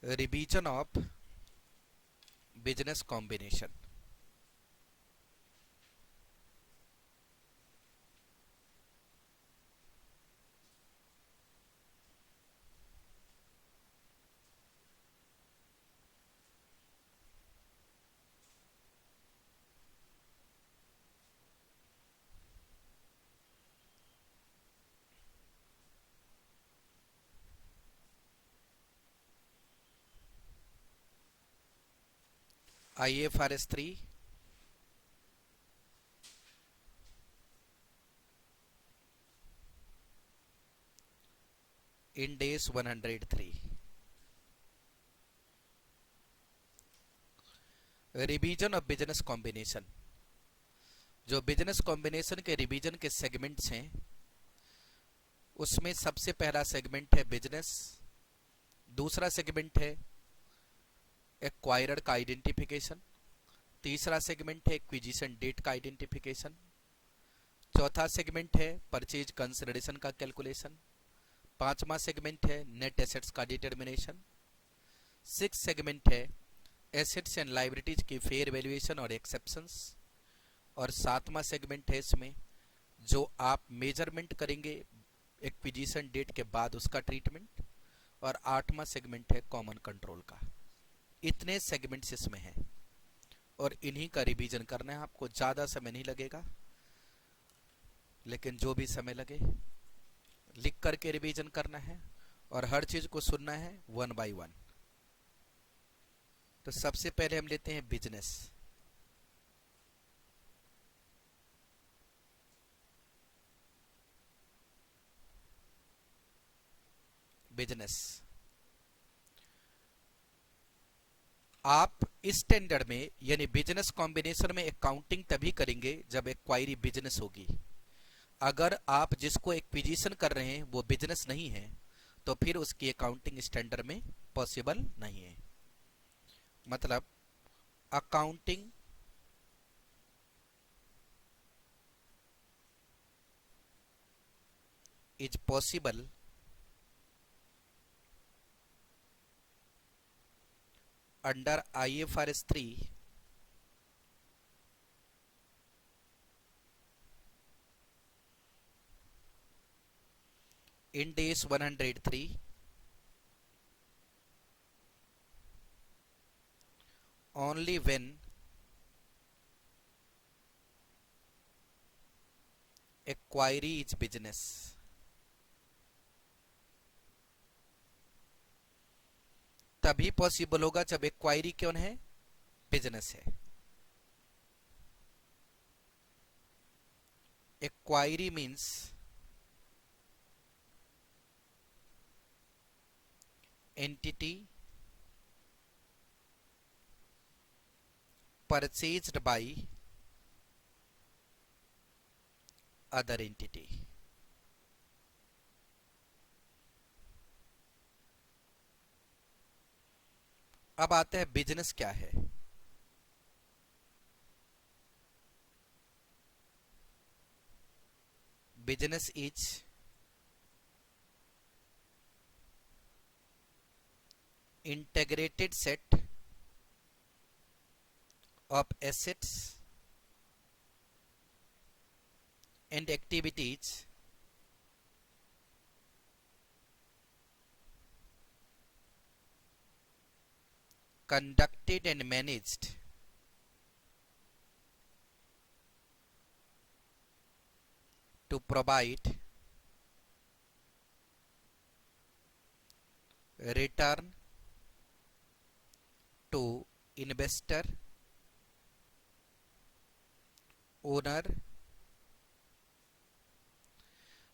Revision of business combination. IFRS 3 in days 103. Revision of business combination. जो business combination के revision के segments हैं उसमें सबसे पहला सेगमेंट है बिजनेस, दूसरा सेगमेंट है एक्वायरर का आइडेंटिफिकेशन, तीसरा सेगमेंट है एक्विजिशन डेट का आइडेंटिफिकेशन, चौथा सेगमेंट है परचेज कंसिडरेशन का कैलकुलेशन, पांचवा सेगमेंट है नेट एसेट्स का डिटर्मिनेशन, सिक्स सेगमेंट है एसेट्स एंड लायबिलिटीज की फेयर वैल्यूएशन और एक्सेप्शंस, और सातवां सेगमेंट है इसमें जो आप मेजरमेंट करेंगे एक्विजिशन डेट के बाद उसका ट्रीटमेंट, और आठवां सेगमेंट है कॉमन कंट्रोल का. इतने सेगमेंट्स इसमें हैं और इन्हीं का रिवीजन करना है. आपको ज़्यादा समय नहीं लगेगा, लेकिन जो भी समय लगे लिख करके रिवीजन करना है और हर चीज़ को सुनना है वन बाय वन. तो सबसे पहले हम लेते हैं बिजनेस. बिजनेस आप इस स्टैंडर्ड में यानी बिजनेस कॉम्बिनेशन में अकाउंटिंग तभी करेंगे जब एक्वायरी बिजनेस होगी. अगर आप जिसको एक्विजिशन कर रहे हैं वो बिजनेस नहीं है तो फिर उसकी अकाउंटिंग स्टैंडर्ड में पॉसिबल नहीं है. मतलब accounting is possible under IFRS 3 in days 103 only when acquiry is business. तभी पॉसिबल होगा जब एक्वायरी कौन है? बिजनेस है. Acquiree means entity purchased by other entity. अब आते हैं बिजनेस क्या है. Business is integrated set of assets and activities conducted and managed to provide return to investor, owner.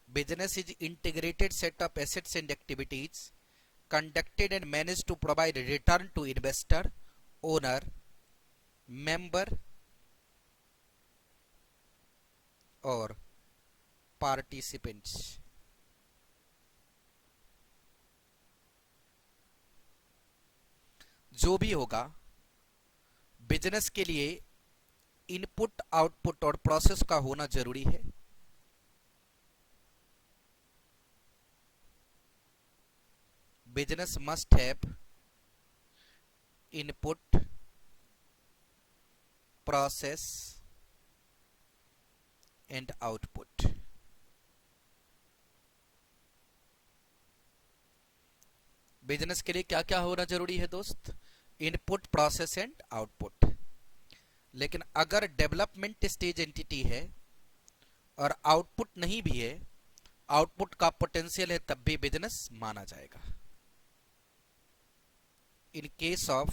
Business is integrated set of assets and activities conducted and managed to provide return to investor, owner, member और participants. जो भी होगा business के लिए input output और process का होना जरूरी है. Business must have input process and output. Business के लिए क्या क्या होना जरूरी है दोस्त? Input process and output. लेकिन अगर डेवलपमेंट स्टेज एंटिटी है और आउटपुट नहीं भी है, आउटपुट का पोटेंशियल है, तब भी बिजनेस माना जाएगा। In case of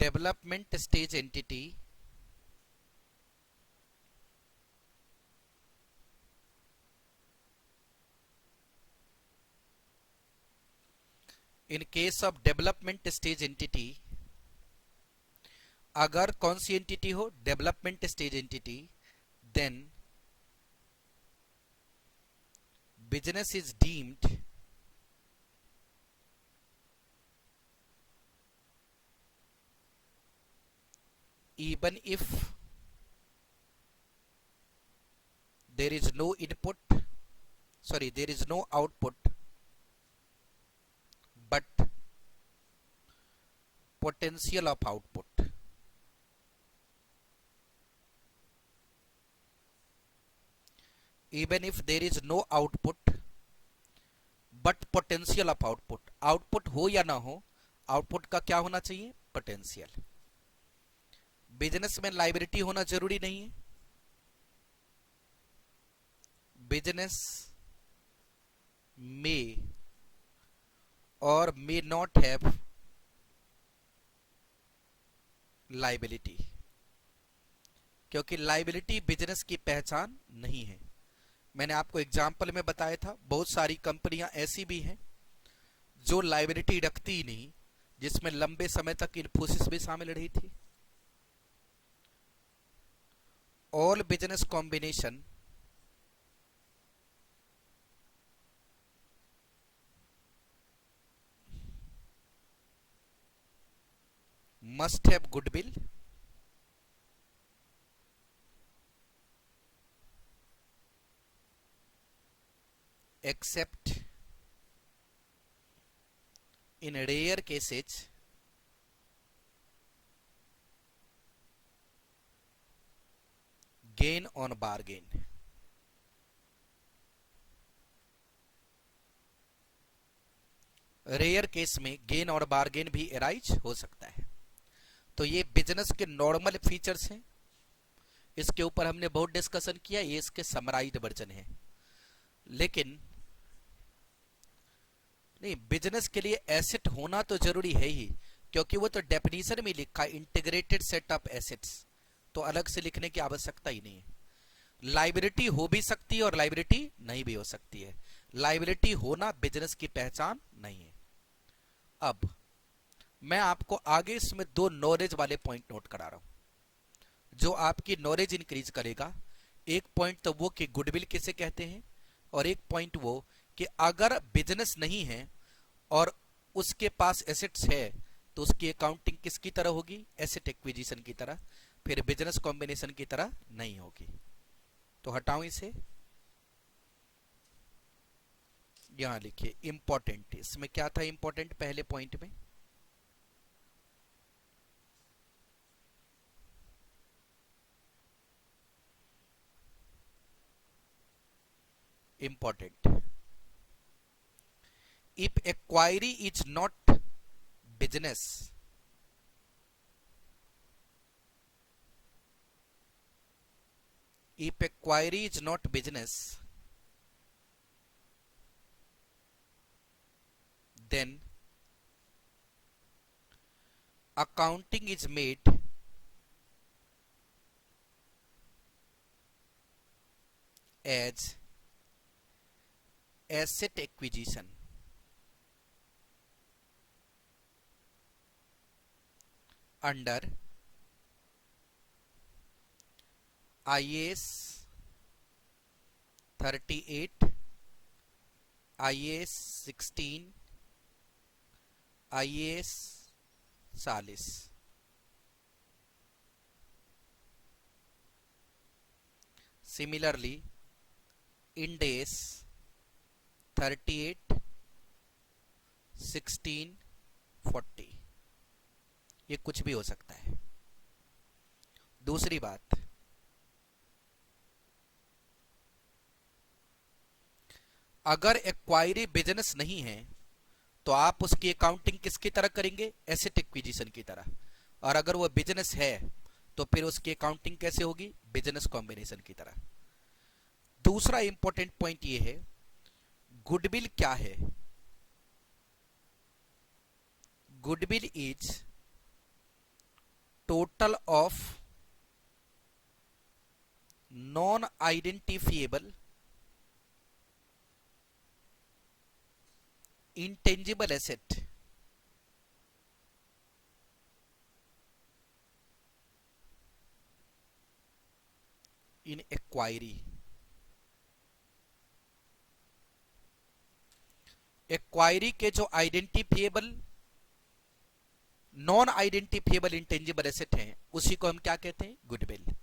development stage entity in case of development stage entity, अगर कौन सी एंटिटी हो? Development stage entity, then business is deemed even if there is no input, sorry, there is no output, but potential of output. Even if there is no output but potential of output, output हो या ना हो, output का क्या होना चाहिए? Potential. Business में liability होना जरूरी नहीं है। बिजनेस मे और मे नॉट हैव लायबिलिटी, क्योंकि लायबिलिटी बिजनेस की पहचान नहीं है। मैंने आपको एग्जाम्पल में बताया था, बहुत सारी कंपनियां ऐसी भी हैं जो लायबिलिटी रखती ही नहीं, जिसमें लंबे समय तक इन्फोसिस भी शामिल रही थी। All business combination must have goodwill except in rare cases gain on bargain। Rare case में गेन और बार्गेन भी एराइज हो सकता है। तो ये बिजनेस के नॉर्मल फीचर्स हैं, इसके ऊपर हमने बहुत डिस्कशन किया, ये इसके समराइज्ड वर्जन है। लेकिन नहीं, बिजनेस के लिए एसेट होना तो जरूरी है ही, क्योंकि वो तो डेफिनेशन में लिखा इंटीग्रेटेड सेट ऑफ एसेट्स, तो अलग से लिखने की आवश्यकता ही नहीं है। लायबिलिटी हो भी सकती है और लायबिलिटी नहीं भी हो सकती है। लायबिलिटी होना बिजनेस की पहचान नहीं है। अब मैं आपको आगे इसमें दो नॉलेज वाले पॉइंट नोट करा रहा हूं जो आपकी नॉलेज इंक्रीज करेगा। एक पॉइंट तो वो कि गुडविल किसे कहते हैं, और एक पॉइंट वो कि अगर बिजनेस नहीं है और उसके पास एसेट्स है तो उसकी अकाउंटिंग किसकी तरह होगी? एसेट एक्विजिशन की तरह, फिर बिजनेस कॉम्बिनेशन की तरह नहीं होगी। तो हटाऊं इसे, यहां लिखिए इंपॉर्टेंट। इसमें क्या था इंपॉर्टेंट पहले पॉइंट में? Important, if acquiry is not business, if acquiry is not business, then accounting is made as asset acquisition under IAS 38, IAS 16, IAS 40। Similarly, Ind AS 38, 1640, ये कुछ भी हो सकता है। दूसरी बात, अगर एक्वायरी बिजनेस नहीं है तो आप उसकी अकाउंटिंग किसकी तरह करेंगे? एसेट एक्विजिशन की तरह। और अगर वो बिजनेस है तो फिर उसकी अकाउंटिंग कैसे होगी? बिजनेस कॉम्बिनेशन की तरह। दूसरा इंपॉर्टेंट पॉइंट ये है, गुडविल क्या है? Goodwill is total of non identifiable intangible asset in acquiry। Acquiree के जो identifiable non identifiable intangible asset हैं उसी को हम क्या कहते हैं? गुडविल।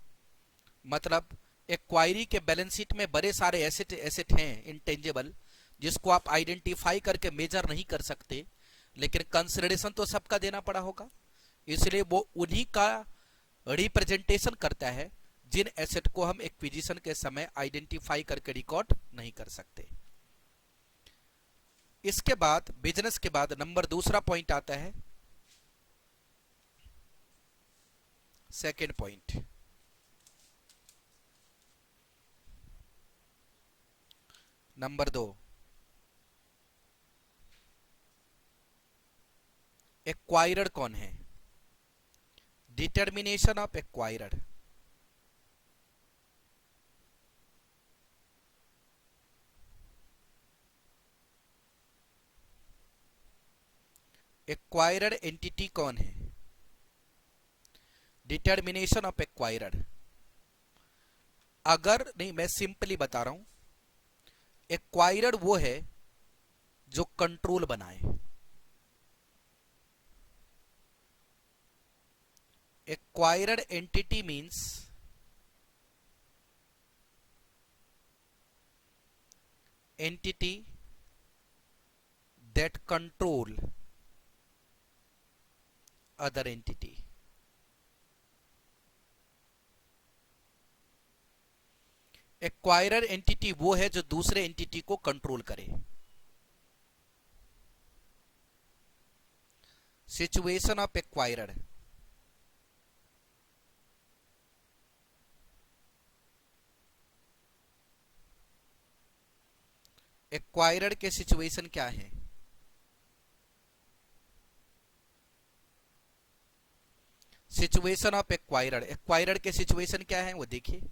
मतलब एक्वायरी के बैलेंस शीट में बड़े सारे एसेट हैं इंटेंजिबल, जिसको आप आइडेंटिफाई करके मेजर नहीं कर सकते, लेकिन कंसिडरेशन तो सबका देना पड़ा होगा, इसलिए वो उन्हीं का रिप्रेजेंटेशन करता है जिन एसेट को हम एक्विजिशन के समय आइडेंटिफाई करके रिकॉर्ड नहीं कर सकते। इसके बाद बिजनेस के बाद नंबर दूसरा पॉइंट आता है, सेकेंड पॉइंट, नंबर 2, एक्वायरर कौन है? Determination of acquirer. Acquirer entity कौन है? Determination of acquirer. अगर नहीं, मैं सिंपली बता रहा हूं, एक्वायरर वो है जो कंट्रोल बनाए। Acquirer entity means entity that control other entity. Acquirer entity वो है जो दूसरे एंटिटी को कंट्रोल करे। सिचुएशन ऑफ एक्वायरर, एक्वायरर के सिचुएशन क्या है? सिचुएशन ऑफ एक्वायरर, एक्वायरर के सिचुएशन क्या है वो देखिए।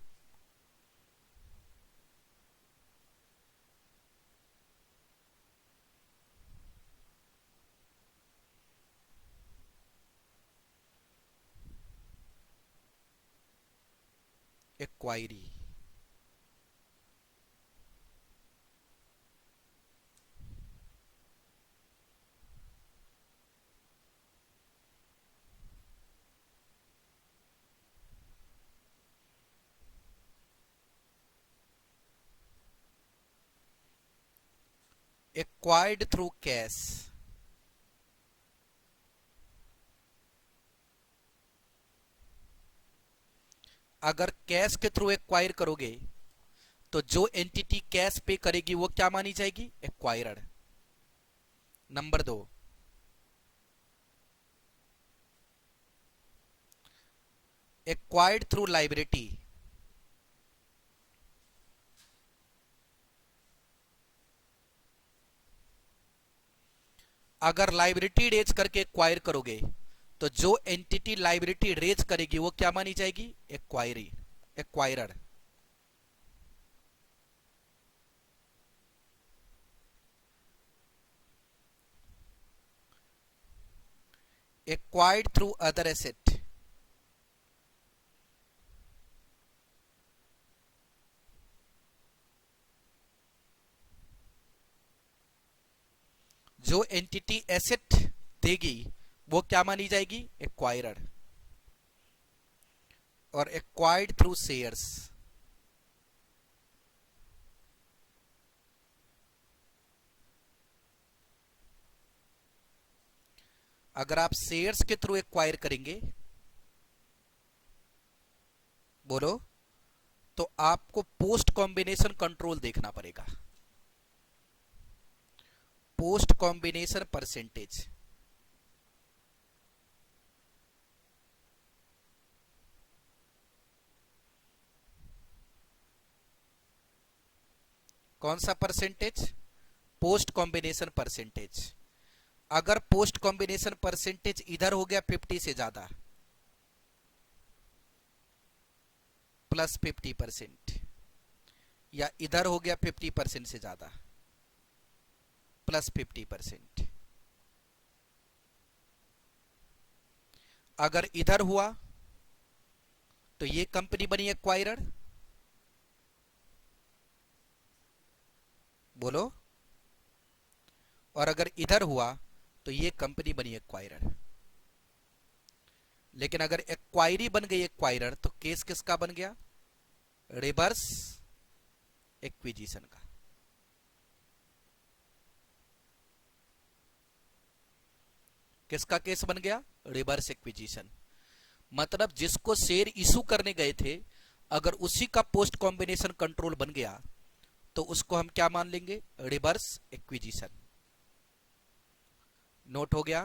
Acquiree, acquired through cash. अगर कैश के थ्रू एक्वायर करोगे तो जो एंटिटी कैश पे करेगी वो क्या मानी जाएगी? Acquired. Number 2, acquired through liability. अगर लायबिलिटी रेज करके एक्वायर करोगे तो जो एंटिटी लायबिलिटी रेज करेगी वो क्या मानी जाएगी? Acquiree, acquirer. Acquired through other asset, जो एंटिटी एसेट देगी वो क्या मानी जाएगी? एक्वायरर। और एक्वायर्ड थ्रू शेयर्स, अगर आप शेयर्स के थ्रू एक्वायर करेंगे, बोलो, तो आपको पोस्ट कॉम्बिनेशन कंट्रोल देखना पड़ेगा। पोस्ट कॉम्बिनेशन परसेंटेज, कौन सा परसेंटेज? Post combination percentage. अगर पोस्ट कॉम्बिनेशन परसेंटेज इधर हो गया 50 से ज्यादा, प्लस 50%, या इधर हो गया 50% से ज्यादा, प्लस 50%, अगर इधर हुआ तो ये कंपनी बनी एक्वायरर, बोलो, और अगर इधर हुआ तो ये कंपनी बनी एक्वायरर। लेकिन अगर एक्वायरी बन गई एक्वायरर तो केस किसका बन गया? रिवर्स एक्विजिशन का। किसका केस बन गया? Reverse acquisition. मतलब जिसको शेयर इशू करने गए थे, अगर उसी का पोस्ट कॉम्बिनेशन कंट्रोल बन गया तो उसको हम क्या मान लेंगे? Reverse acquisition. नोट हो गया?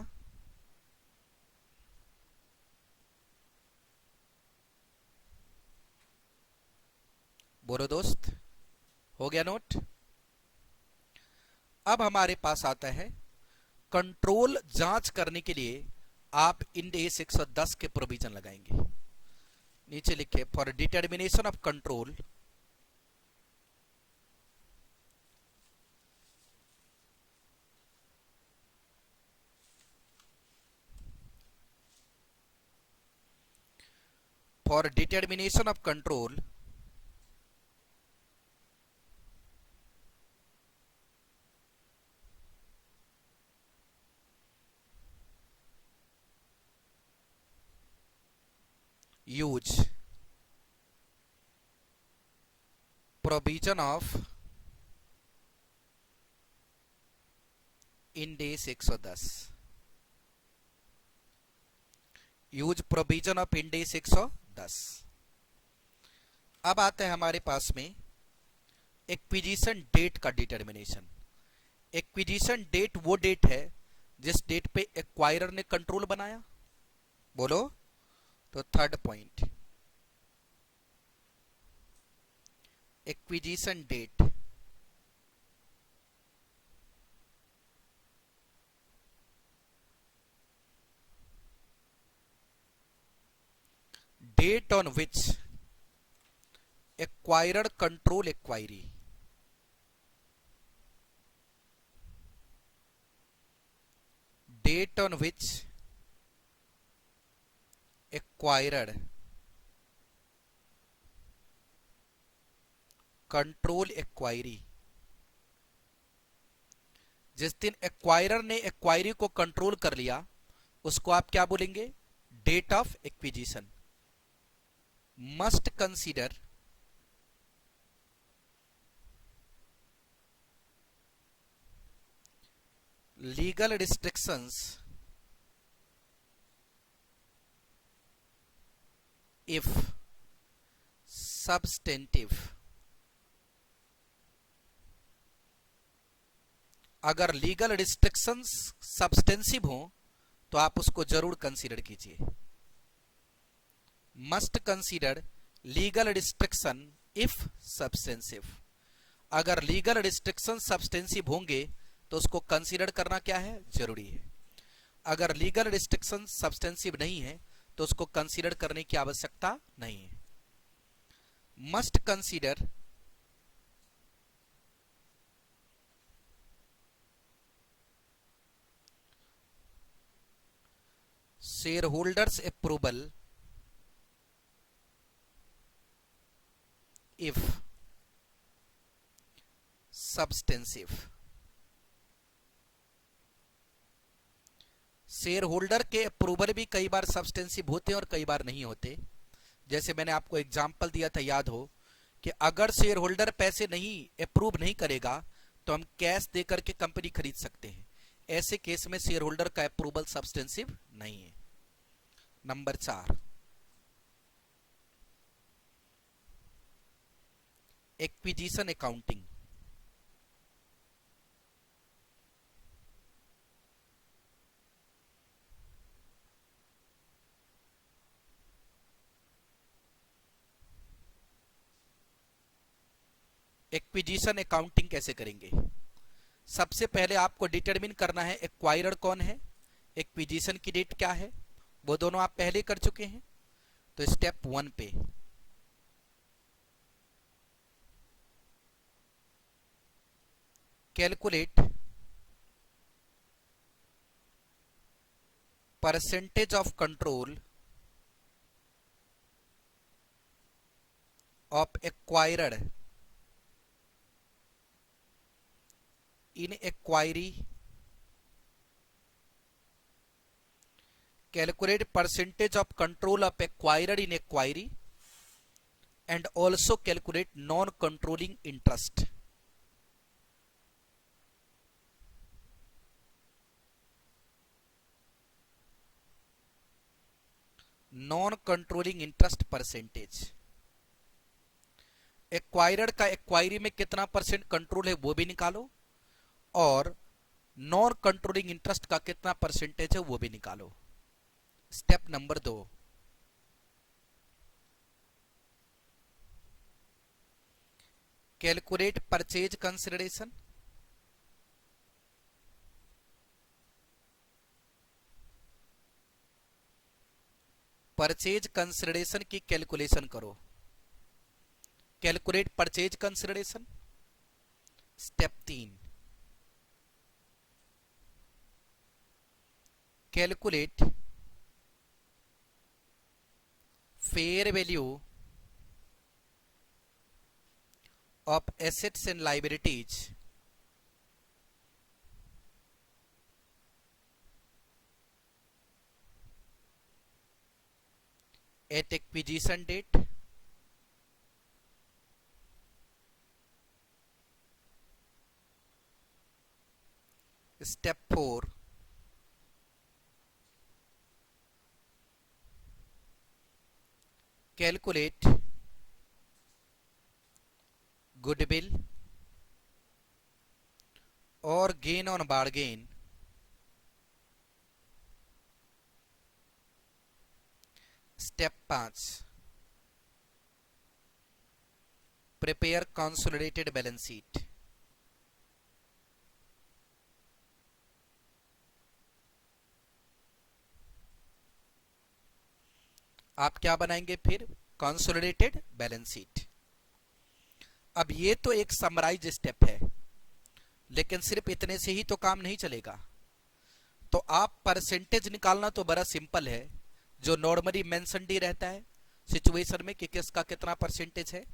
बोलो दोस्त, हो गया नोट? अब हमारे पास आता है कंट्रोल जांच करने के लिए आप इंड एस 110 के प्रोविजन लगाएंगे। नीचे लिखे, for determination of control use provision of end S 110, use provision of end S 110। अब आता है हमारे पास में एक्विजिशन डेट का डिटर्मिनेशन। एक्विजिशन डेट वो डेट है जिस डेट पे एक्वायरर ने कंट्रोल बनाया, बोलो। तो third point, acquisition date, date on which acquirer control acquiree, date on which acquirer control acquiree. जिस दिन एक्वायरर ने एक्वायरी को कंट्रोल कर लिया उसको आप क्या बोलेंगे? Date of acquisition. Must consider legal restrictions if substantive। अगर लीगल रिस्ट्रिक्शंस सब्सटेंसिव हो तो आप उसको जरूर कंसीडर कीजिए। Must consider legal restriction if substantive. अगर लीगल रिस्ट्रिक्शन सब्सटेंसिव होंगे तो उसको कंसीडर करना क्या है? जरूरी है। अगर लीगल रिस्ट्रिक्शन सब्सटेंसिव नहीं है तो उसको कंसीडर करने की आवश्यकता नहीं है। Must consider share holders approval if substantive. Share holder के अप्रूवल भी कई बार सब्सटेंसिव होते हैं और कई बार नहीं होते। जैसे मैंने आपको एग्जांपल दिया था, याद हो, कि अगर शेयर होल्डर पैसे नहीं अप्रूव नहीं करेगा तो हम कैश देकर के कंपनी खरीद सकते हैं। ऐसे केस में शेयर होल्डर का अप्रूवल सब्सटेंसिव नहीं है। Number 4, acquisition accounting. Acquisition accounting कैसे करेंगे? सबसे पहले आपको डिटरमिन करना है एक्वायरर कौन है, एक्विजिशन की डेट क्या है, वो दोनों आप पहले कर चुके हैं। तो स्टेप 1 पे calculate percentage of control of acquirer in acquiry, calculate percentage of control of acquirer in acquiry and also calculate non-controlling interest. Non-controlling interest percentage, acquirer का एक्वायरी में कितना परसेंट कंट्रोल है वो भी निकालो और नॉन कंट्रोलिंग इंटरेस्ट का कितना परसेंटेज है वो भी निकालो। Step number 2, calculate purchase consideration. Purchase consideration की कैलकुलेशन करो। Calculate purchase consideration. Step 3, calculate fair value of assets and liabilities at acquisition date. Step 4, calculate goodwill और gain on bargain step 5, prepare consolidated balance sheet. आप क्या बनाएंगे फिर? Consolidated balance sheet. अब ये तो एक समराइज स्टेप है, लेकिन सिर्फ इतने से ही तो काम नहीं चलेगा। तो आप परसेंटेज निकालना तो बड़ा सिंपल है, जो नॉर्मली मेंशन्ड ही रहता है सिचुएशन में कि किसका कितना परसेंटेज है।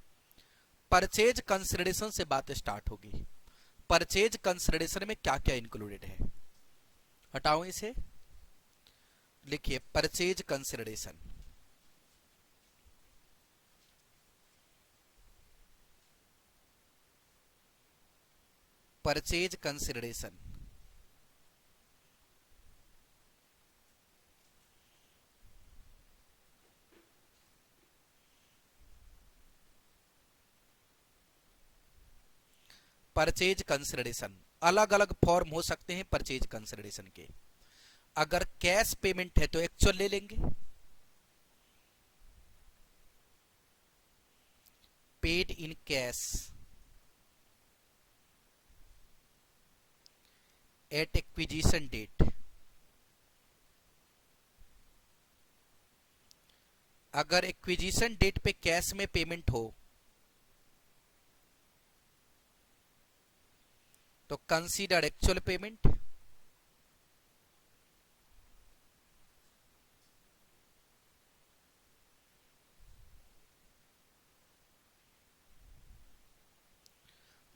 परचेज कंसिडरेशन से बात स्टार्ट होगी। परचेज कंसिडरेशन में क्या क्या इंक्लूडेड है? हटाओ इसे, लिखिए purchase consideration. Purchase consideration purchase consideration अलग अलग फॉर्म हो सकते हैं परचेज कंसिडरेशन के। अगर कैश पेमेंट है तो एक्चुअल ले लेंगे, paid in cash at acquisition date. अगर एक्विजिशन डेट पे कैश में पेमेंट हो तो कंसीडर एक्चुअल पेमेंट।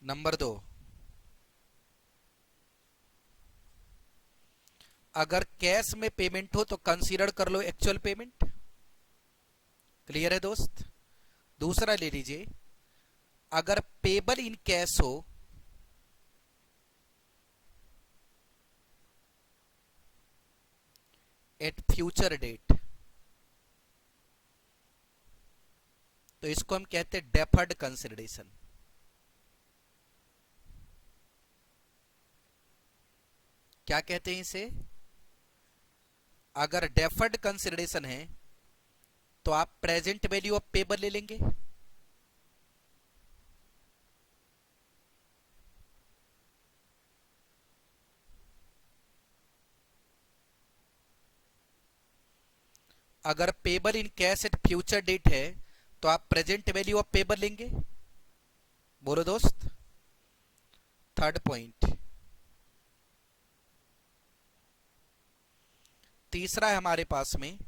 नंबर 2, अगर कैश में पेमेंट हो तो कंसीडर कर लो एक्चुअल पेमेंट। क्लियर है दोस्त? दूसरा ले लीजिए, अगर पेबल इन कैश हो एट फ्यूचर डेट, तो इसको हम कहते हैं डेफर्ड कंसिडरेशन। क्या कहते हैं इसे? अगर डेफर्ड कंसिडरेशन है तो आप प्रेजेंट वैल्यू ऑफ पेबल ले लेंगे, अगर payable in cash at future date है तो आप प्रेजेंट वैल्यू ऑफ पेबल लेंगे। बोलो दोस्त। Third point. तीसरा है हमारे पास में,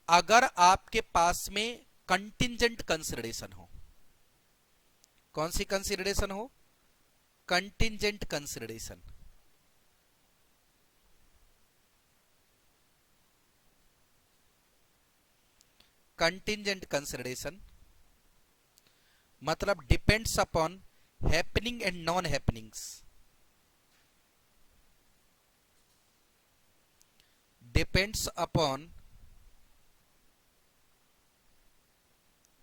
अगर आपके पास में कंटिंजेंट कंसिडरेशन हो। कौन सी कंसिडरेशन हो? Contingent consideration. कंटिंजेंट कंसिडरेशन मतलब depends upon happening and non happenings. Depends upon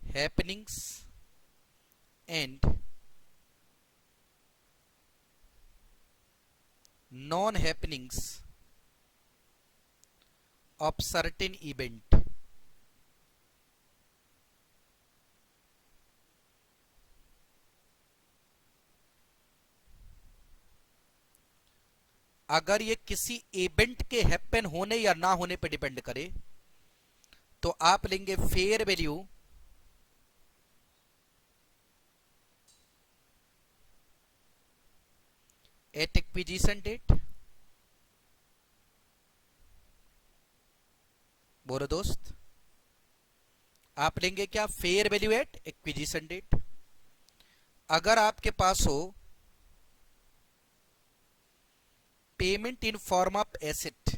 happenings and non happenings of certain event। अगर ये किसी इवेंट के हैपन होने या ना होने पर डिपेंड करे तो आप लेंगे fair value at acquisition date. बोलो दोस्त। आप लेंगे क्या? Fair value at acquisition date. अगर आपके पास हो payment in form of asset,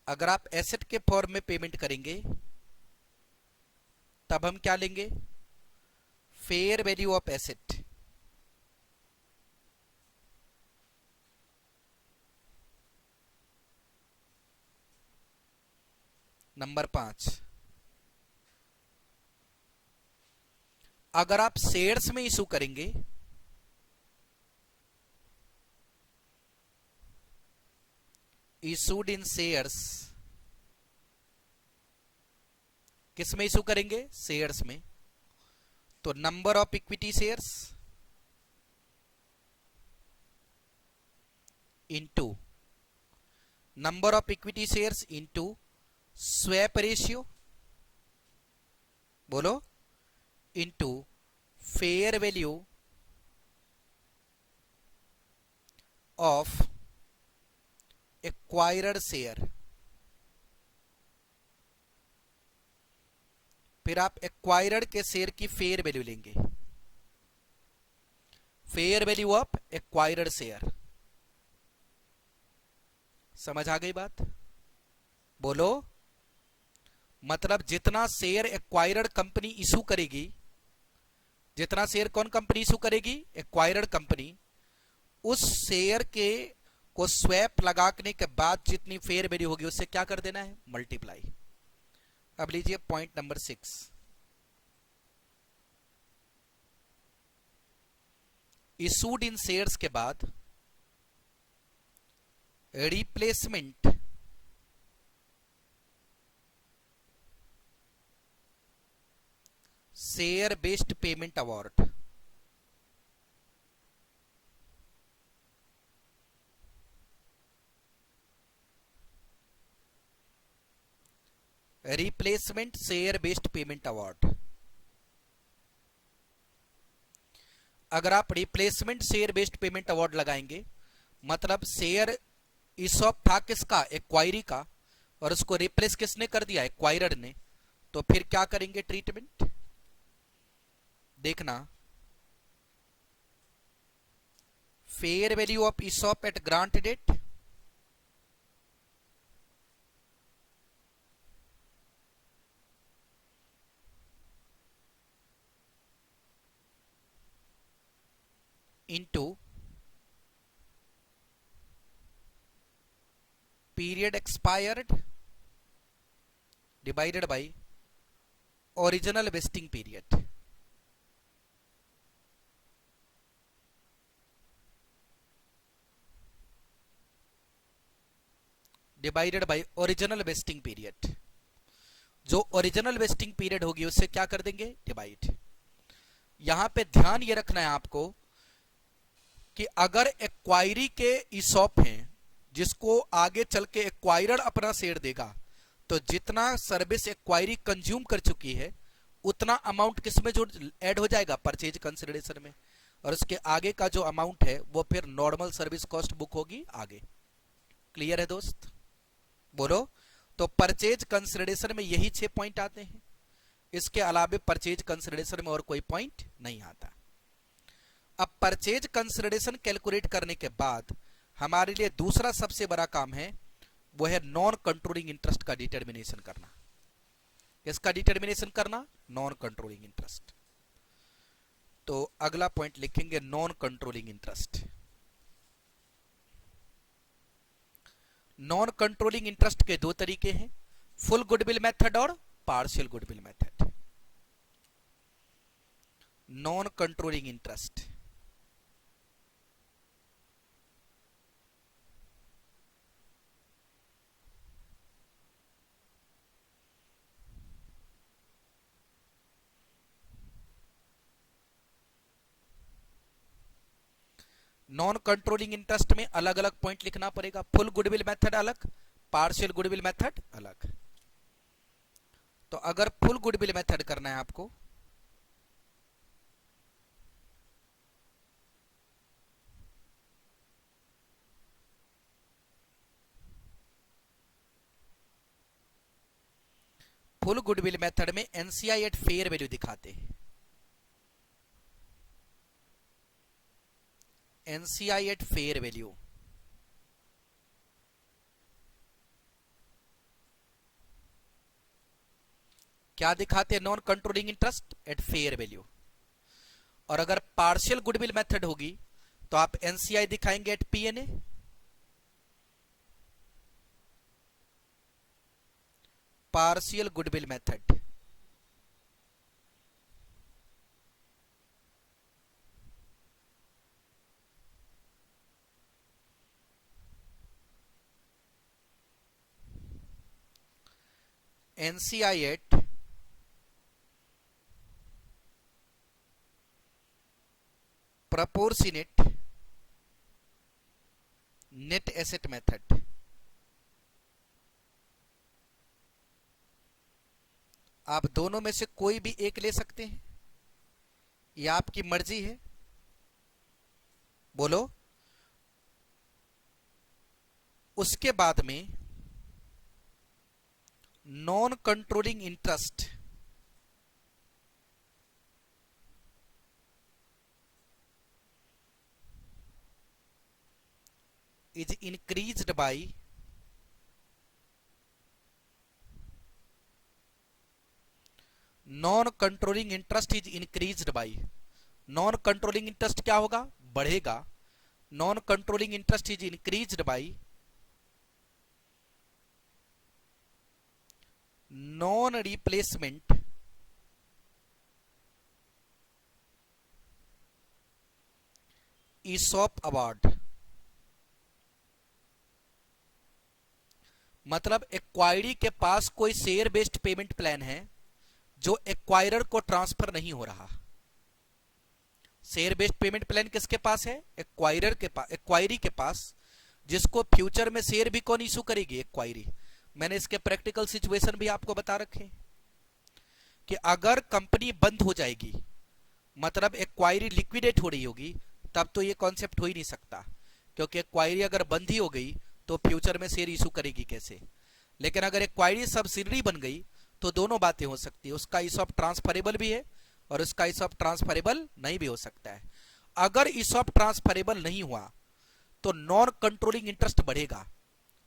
अगर आप एसेट के फॉर्म में पेमेंट करेंगे तब हम क्या लेंगे? Fair value of asset. Number 5, अगर आप शेयर्स में इशू करेंगे इशूड इन शेयर्स, किस में इशू करेंगे? शेयर्स में। तो number of equity shares into number of equity shares into swap ratio. बोलो। Into fair value of acquired share. फिर आप एक्वायर्ड के शेयर की फेयर वैल्यू लेंगे, fair value of acquired share. समझ आ गई बात? बोलो। मतलब जितना शेयर एक्वायर्ड कंपनी इशू करेगी, जितना शेयर कौन कंपनी इशू करेगी? Acquired company. उस शेयर के को स्वैप लगाने के बाद जितनी फेयर वैल्यू होगी उससे क्या कर देना है? मल्टीप्लाई। अब लीजिए point number 6, issued in shares के बाद replacement share based payment award. Replacement share based payment award. अगर आप replacement share based payment award लगाएंगे मतलब शेयर ईसॉप था किसका? एक्वायरी का, और उसको रिप्लेस किसने कर दिया? एक्वायरर ने। तो फिर क्या करेंगे ट्रीटमेंट? देखना, fair value of ESOP at grant date, into period expired divided by original vesting period divided by original vesting period. जो ओरिजिनल वेस्टिंग पीरियड होगी उससे क्या कर देंगे, डिवाइड। यहां पे ध्यान ये रखना है आपको कि अगर एक्वायरी के ईसॉप हैं जिसको आगे चल के एक्वायरर अपना शेयर देगा, तो जितना सर्विस एक्वायरी कंज्यूम कर चुकी है उतना अमाउंट किसमें जो ऐड हो जाएगा, परचेज कंसिडरेशन में, और उसके आगे का जो अमाउंट है वो फिर नॉर्मल सर्विस कॉस्ट बुक होगी आगे। क्लियर है दोस्त, बोलो। तो परचेज कंसिडरेशन में यही 6 पॉइंट आते हैं, इसके अलावा परचेज कंसिडरेशन में और कोई पॉइंट नहीं आता। अब परचेज कंसिडरेशन कैलकुलेट करने के बाद हमारे लिए दूसरा सबसे बड़ा काम है, वो है नॉन कंट्रोलिंग इंटरेस्ट का डिटर्मिनेशन करना। किसका डिटर्मिनेशन करना, नॉन कंट्रोलिंग इंटरेस्ट। तो अगला पॉइंट लिखेंगे non controlling interest. Non controlling interest के दो तरीके हैं, फुल गुडविल मेथड और partial goodwill method. Non controlling interest non controlling interest में अलग अलग पॉइंट लिखना पड़ेगा, फुल गुडविल मेथड अलग, पार्शियल गुडविल मेथड अलग। तो अगर फुल गुडविल मेथड करना है आपको, फुल गुडविल मेथड में एनसीआई एट फेयर वैल्यू दिखाते हैं। एनसीआई एट फेयर वैल्यू क्या दिखाते हैं, non controlling interest eight fair value. और अगर पार्शियल गुडविल मेथड होगी तो आप एनसीआई दिखाएंगे at PNA. Partial goodwill method NCI at proportionate net asset method. आप दोनों में से कोई भी एक ले सकते हैं, ये आपकी मर्जी है, बोलो। उसके बाद में non controlling interest is increased by non controlling interest is increased by. Non controlling interest क्या होगा, बढ़ेगा। Non controlling interest is increased by non replacement ESOP award. मतलब एक्वायरी के पास कोई शेयर बेस्ड पेमेंट प्लान है जो एक्वायरर को ट्रांसफर नहीं हो रहा। शेयर बेस्ड पेमेंट प्लान किसके पास है, एक्वायरर के पास, एक्वायरी के पास, जिसको फ्यूचर में शेयर भी कौन इशू करेगी, एक्वायरी। मैंने इसके प्रैक्टिकल सिचुएशन भी आपको बता रखे कि अगर कंपनी बंद हो जाएगी, मतलब एक्वायरी लिक्विडेट हो रही होगी, तब तो ये कॉन्सेप्ट हो ही नहीं सकता, क्योंकि एक्वायरी अगर बंद ही हो गई तो फ्यूचर में शेयर इशू करेगी कैसे। लेकिन अगर एक्वायरी सब्सिडरी बन गई तो दोनों बातें हो सकती है, उसका ईसॉप ट्रांसफरेबल भी है और उसका ईसॉप ट्रांसफरेबल नहीं भी हो सकता है। अगर ईसॉप ट्रांसफरेबल नहीं हुआ तो नॉन कंट्रोलिंग इंटरेस्ट बढ़ेगा।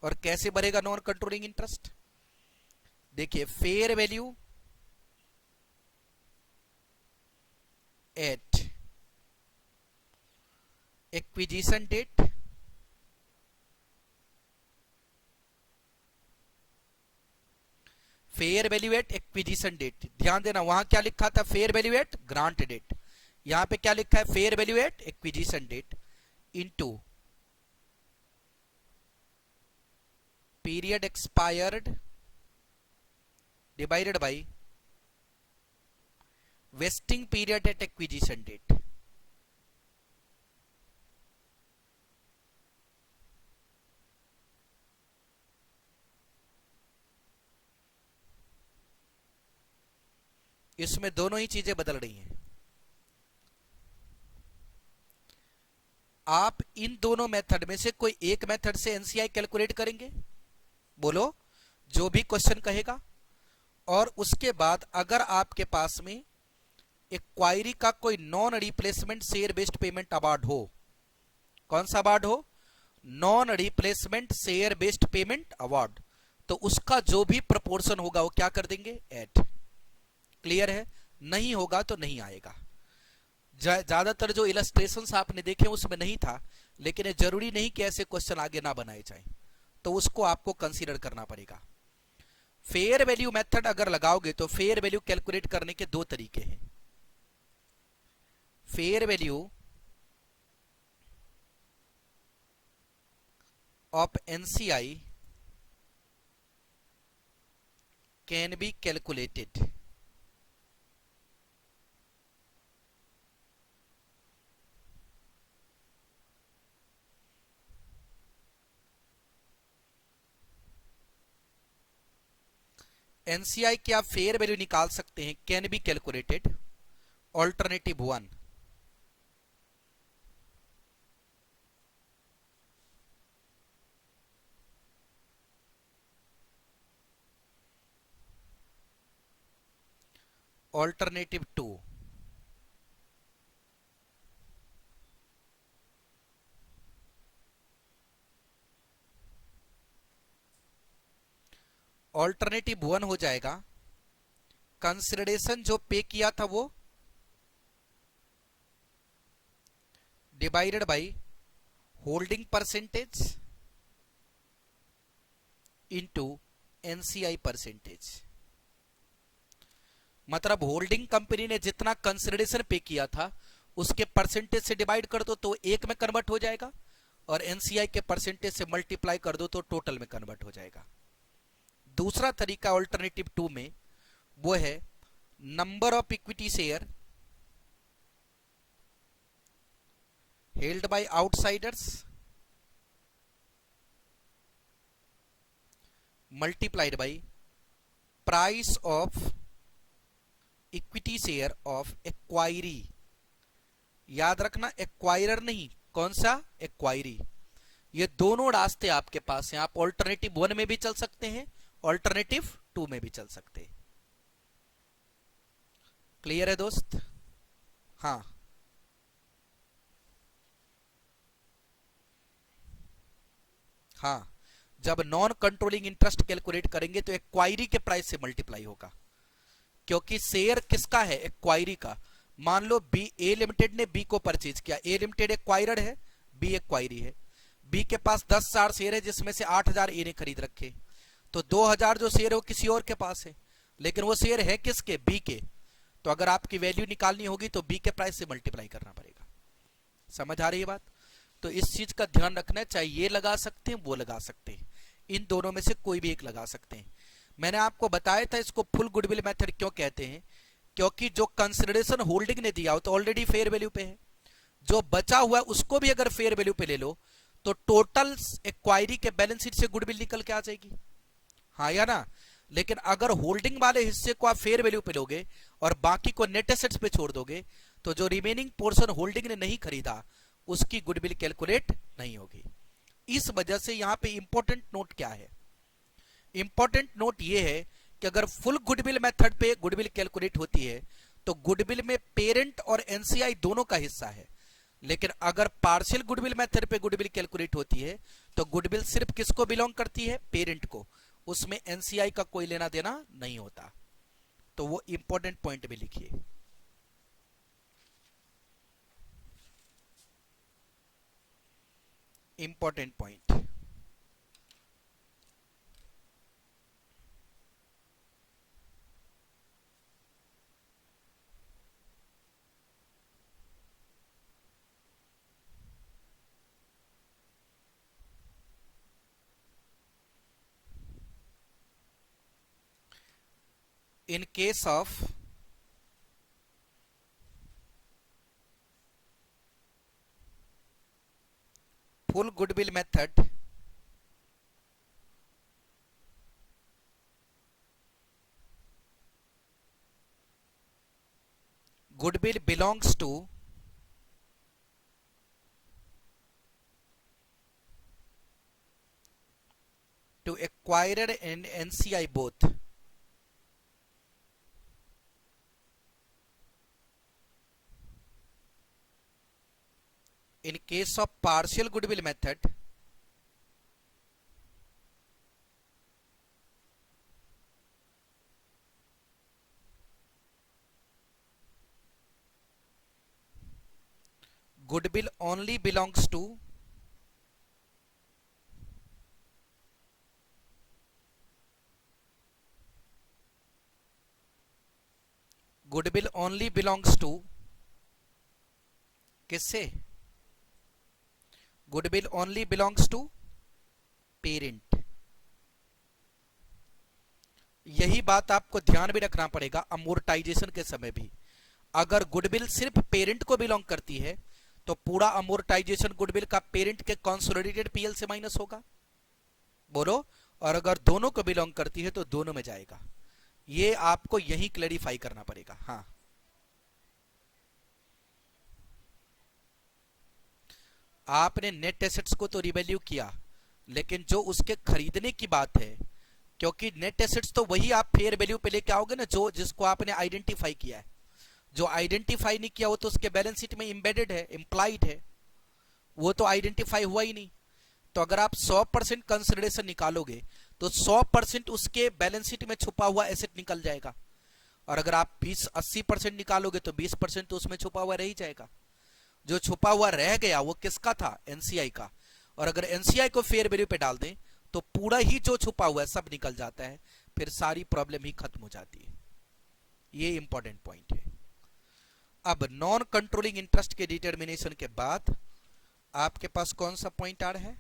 और कैसे बढ़ेगा नॉन कंट्रोलिंग इंटरेस्ट, देखिए, fair value at acquisition date, fair value at acquisition date. ध्यान देना वहां क्या लिखा था, fair value at grant date, यहां पे क्या लिखा है, fair value at acquisition date into period expired divided by vesting period at acquisition date. इसमें दोनों ही चीजें बदल रही हैं। आप इन दोनों मेथड में से कोई एक मेथड से एनसीआई कैलकुलेट करेंगे, बोलो जो भी क्वेश्चन कहेगा। और उसके बाद अगर आपके पास में एक्वायरी का कोई non replacement share based payment award हो, कौन सा अवार्ड हो, non replacement share based payment award, तो उसका जो भी प्रोपोर्शन होगा वो क्या कर देंगे, ऐड। क्लियर है, नहीं होगा तो नहीं आएगा। ज्यादातर जो इलस्ट्रेशंस आपने देखे उसमें नहीं था, लेकिन ये जरूरी नहीं कि ऐसे क्वेश्चन आगे ना बनाए जाएं, तो उसको आपको कंसीडर करना पड़ेगा। फेयर वैल्यू मेथड अगर लगाओगे तो फेयर वैल्यू कैलकुलेट करने के दो तरीके हैं। Fair value of NCI can be calculated NCI की आप फेयर वैल्यू निकाल सकते हैं, can be calculated. Alternative 1, alternative 2, alternative 1 हो जाएगा कंसिडरेशन जो पे किया था वो divided by holding percentage into NCI percentage. मतलब होल्डिंग कंपनी ने जितना कंसिडरेशन पे किया था उसके परसेंटेज से डिवाइड कर दो तो एक में कन्वर्ट हो जाएगा, और एनसीआई के परसेंटेज से मल्टीप्लाई कर दो तो टोटल में कन्वर्ट हो जाएगा। दूसरा तरीका ऑल्टरनेटिव 2 में वो है number of equity share held by outsiders multiplied by price of equity share of acquiree. याद रखना एक्वायरर नहीं, कौन सा, एक्वायरी। ये दोनों रास्ते आपके पास हैं, आप ऑल्टरनेटिव 1 में भी चल सकते हैं, ऑल्टरनेटिव 2 में भी चल सकते हैं। क्लियर है दोस्त? हाँ, हाँ, जब नॉन कंट्रोलिंग इंटरेस्ट कैलकुलेट करेंगे तो एक्वायरी के प्राइस से मल्टीप्लाई होगा, क्योंकि शेयर किसका है, एक्वायरी का। मान लो बी, ए लिमिटेड ने बी को परचेज किया, ए लिमिटेड एक्वायरड है, बी एक्वायरी है। बी के पास 10,000 शेयर है जिसमें से 8,000 ए ने खरीद रखे, तो 2,000 जो शेयर है वो किसी और के पास है, लेकिन वो शेयर है किसके, बी के। तो अगर आपकी वैल्यू निकालनी होगी तो बी के प्राइस से मल्टीप्लाई करना पड़ेगा। समझ आ रही है बात? तो इस चीज का ध्यान रखना है, चाहे ये लगा सकते हैं वो लगा सकते हैं, इन दोनों में से कोई भी एक लगा सकते हैं। मैंने आपको बताया था इसको फुल गुडविल मेथड क्यों कहते हैं, क्योंकि जो कंसिडरेशन होल्डिंग ने दिया हो तो ऑलरेडी फेयर वैल्यू पे है, जो बचा हुआ है उसको भी अगर फेयर वैल्यू पे ले लो तो टोटल एक्वायरी के बैलेंस शीट से गुडविल निकल के आ जाएगी, हाँ या ना। लेकिन अगर होल्डिंग वाले हिस्से को आप फेयर वैल्यू पे लोगे और बाकी को नेट एसेट्स पे छोड़ दोगे तो जो रिमेनिंग पोर्शन होल्डिंग ने नहीं खरीदा उसकी गुडविल कैलकुलेट नहीं होगी। इस वजह से यहां पे इंपॉर्टेंट नोट क्या है, इंपॉर्टेंट नोट ये है कि अगर फुल गुडविल मेथड पे गुडविल कैलकुलेट होती है तो गुडविल में पेरेंट और एनसीआई दोनों का हिस्सा है, लेकिन अगर पार्शियल गुडविल मेथड पे गुडविल कैलकुलेट होती है तो गुडविल सिर्फ किसको बिलोंग करती है, पेरेंट को, उसमें एनसीआई का कोई लेना देना नहीं होता। तो वो इंपॉर्टेंट पॉइंट भी लिखिए। Important point. In case of full goodwill method, goodwill belongs to acquirer and NCI both. In case of partial goodwill method, goodwill only belongs to किससे? Goodwill only belongs to parent. यही बात आपको ध्यान भी रखना पड़ेगा अमोर्टाइजेशन के समय भी। अगर गुडविल सिर्फ पेरेंट को बिलोंग करती है तो पूरा अमोर्टाइजेशन गुडविल का पेरेंट के कंसोलिडेटेड पीएल से माइनस होगा, बोलो। और अगर दोनों को बिलोंग करती है तो दोनों में जाएगा। ये आपको यही क्लैरिफाई करना पड़ेगा। हाँ, आपने नेट एसेट्स को तो रिवैल्यू किया, लेकिन जो उसके खरीदने की बात है, क्योंकि नेट एसेट्स तो वही आप फेयर वैल्यू पे लेके आओगे ना जो जिसको आपने आइडेंटिफाई किया है। जो आइडेंटिफाई नहीं किया वो तो उसके बैलेंस शीट में एम्बेडेड है, इम्प्लाइड है, वो तो आइडेंटिफाई हुआ ही नहीं। तो अगर आप 100% कंसिडरेशन निकालोगे तो 100% उसके बैलेंस शीट में छुपा हुआ एसेट निकल जाएगा। और अगर आप 80% निकालोगे तो 20% तो उसमें छुपा हुआ रह ही जाएगा। जो छुपा हुआ रह गया वो किसका था? एनसीआई का। और अगर एनसीआई को फेयर वैल्यू पे डाल दें तो पूरा ही जो छुपा हुआ है सब निकल जाता है, फिर सारी प्रॉब्लम ही खत्म हो जाती है। ये इंपॉर्टेंट पॉइंट है। अब नॉन कंट्रोलिंग इंटरेस्ट के डिटर्मिनेशन के बाद आपके पास कौन सा पॉइंट आ रहा है?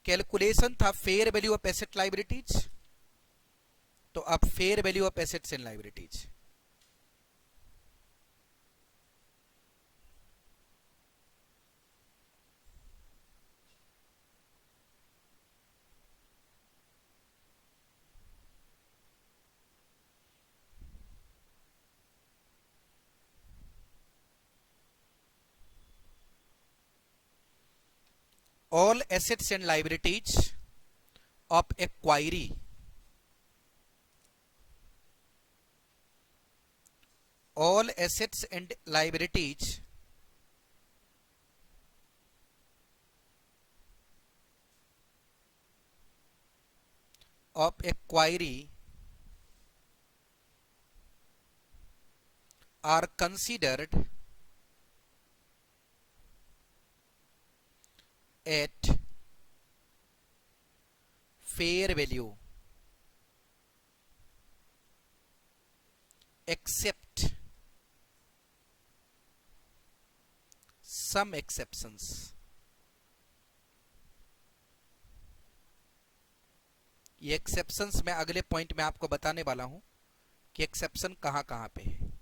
कैलकुलेशन था fair value of asset liabilities, तो अब fair value of assets and liabilities. All assets and liabilities of acquiree all assets and liabilities of acquiree are considered at fair value except some exceptions। ये exceptions मैं अगले point में आपको बताने वाला हूं कि एक्सेप्शन कहां कहां पे है।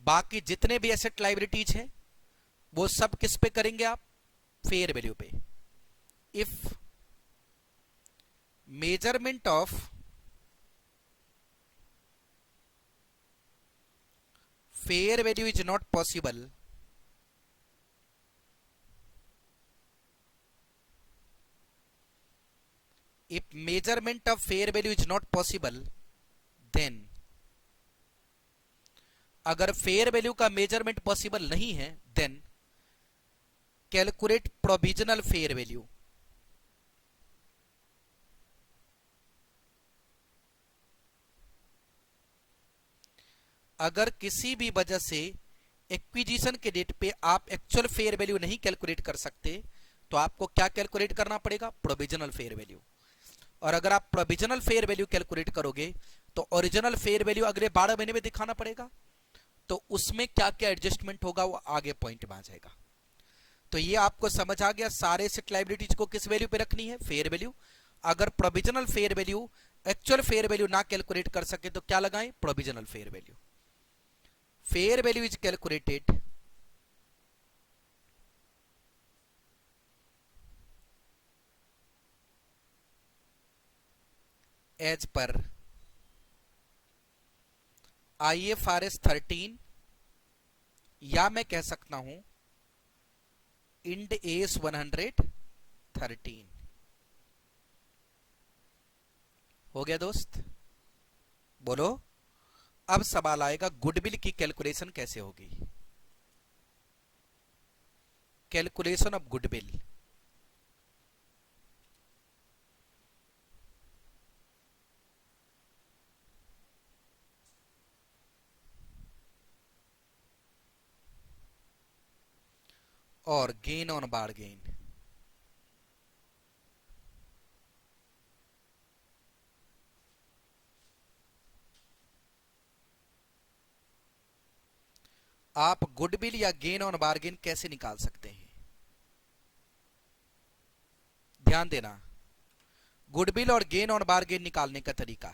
बाकी जितने भी एसेट लाइबिलिटीज हैं वो सब किस पे करेंगे आप? फेयर वैल्यू पे। If measurement of fair value is not possible, if measurement of fair value is not possible, then अगर फेयर वैल्यू का मेजरमेंट पॉसिबल नहीं है then calculate provisional fair value. अगर किसी भी वजह से एक्विजिशन के डेट पे आप एक्चुअल फेयर वैल्यू नहीं कैलकुलेट कर सकते, तो आपको क्या कैलकुलेट करना पड़ेगा? Provisional fair value. और अगर आप प्रोविजनल फेयर वैल्यू कैलकुलेट करोगे तो ओरिजिनल फेयर वैल्यू अगले 12 महीने में दिखाना पड़ेगा, तो उसमें क्या क्या एडजस्टमेंट होगा वो आगे पॉइंट में आ जाएगा। तो ये आपको समझ आ गया, सारे एसेट लायबिलिटीज को किस वैल्यू पे रखनी है? Fair value. अगर provisional fair value actual fair value ना कैलकुलेट कर सके तो क्या लगाएं? Provisional fair value. Fair value is calculated as per IFRS 13, या मैं कह सकता हूं इंड एस 113। हो गया दोस्त? बोलो। अब सवाल आएगा गुडविल की कैलकुलेशन कैसे होगी? Calculation of goodwill. और गेन ऑन बारगेन। आप गुडविल या गेन ऑन बारगेन कैसे निकाल सकते हैं? ध्यान देना, गुडविल और गेन ऑन बारगेन निकालने का तरीका।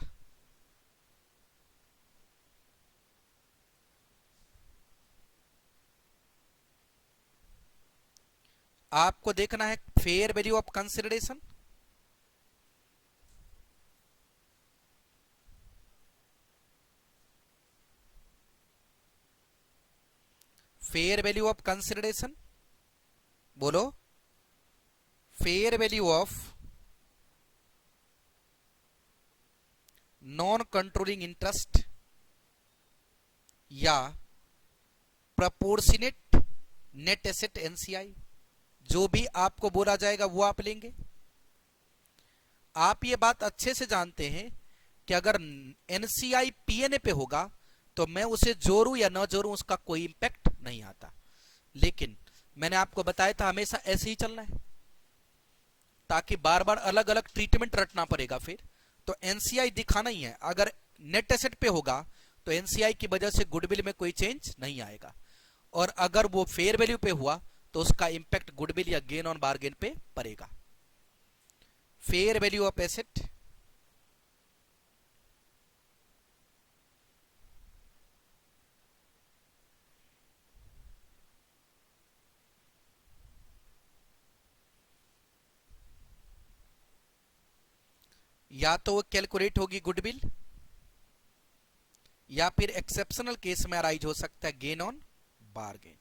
आपको देखना है fair value of consideration, fair value of consideration, बोलो। Fair value of non controlling interest या प्रपोर्शनेट नेट एसेट NCI, जो भी आपको बोला जाएगा वो आप लेंगे। आप ये बात अच्छे से जानते हैं कि अगर NCI PNA पे होगा तो मैं उसे जोड़ूं या न जोड़ूं उसका कोई इंपैक्ट नहीं आता, लेकिन मैंने आपको बताया था हमेशा ऐसे ही चलना है, ताकि बार बार अलग अलग ट्रीटमेंट रटना पड़ेगा फिर। तो NCI दिखाना ही है। अगर नेट एसेट पे होगा तो NCI की वजह से गुडविल में कोई चेंज नहीं आएगा, और अगर वो फेयर वैल्यू पे हुआ तो उसका इंपैक्ट गुडविल या गेन ऑन बारगेन पे पड़ेगा। फेयर वैल्यू ऑफ एसेट या तो वो कैलकुलेट होगी गुडविल, या फिर एक्सेप्शनल केस में अराइज हो सकता है gain on bargain.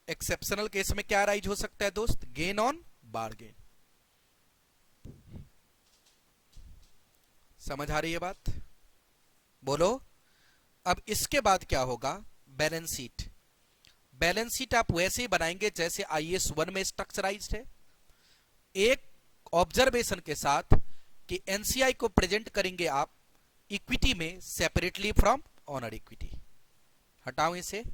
Exceptional case में क्या अराइज हो सकता है दोस्त? Gain on bargain. समझ आ रही है बात? बोलो। अब इसके बाद क्या होगा? Balance sheet. बैलेंस शीट आप वैसे ही बनाएंगे जैसे IAS 1 में स्ट्रक्चराइज्ड है, एक ऑब्जर्वेशन के साथ कि NCI को प्रेजेंट करेंगे आप इक्विटी में सेपरेटली फ्रॉम ऑनर इक्विटी। हटाओ इसे।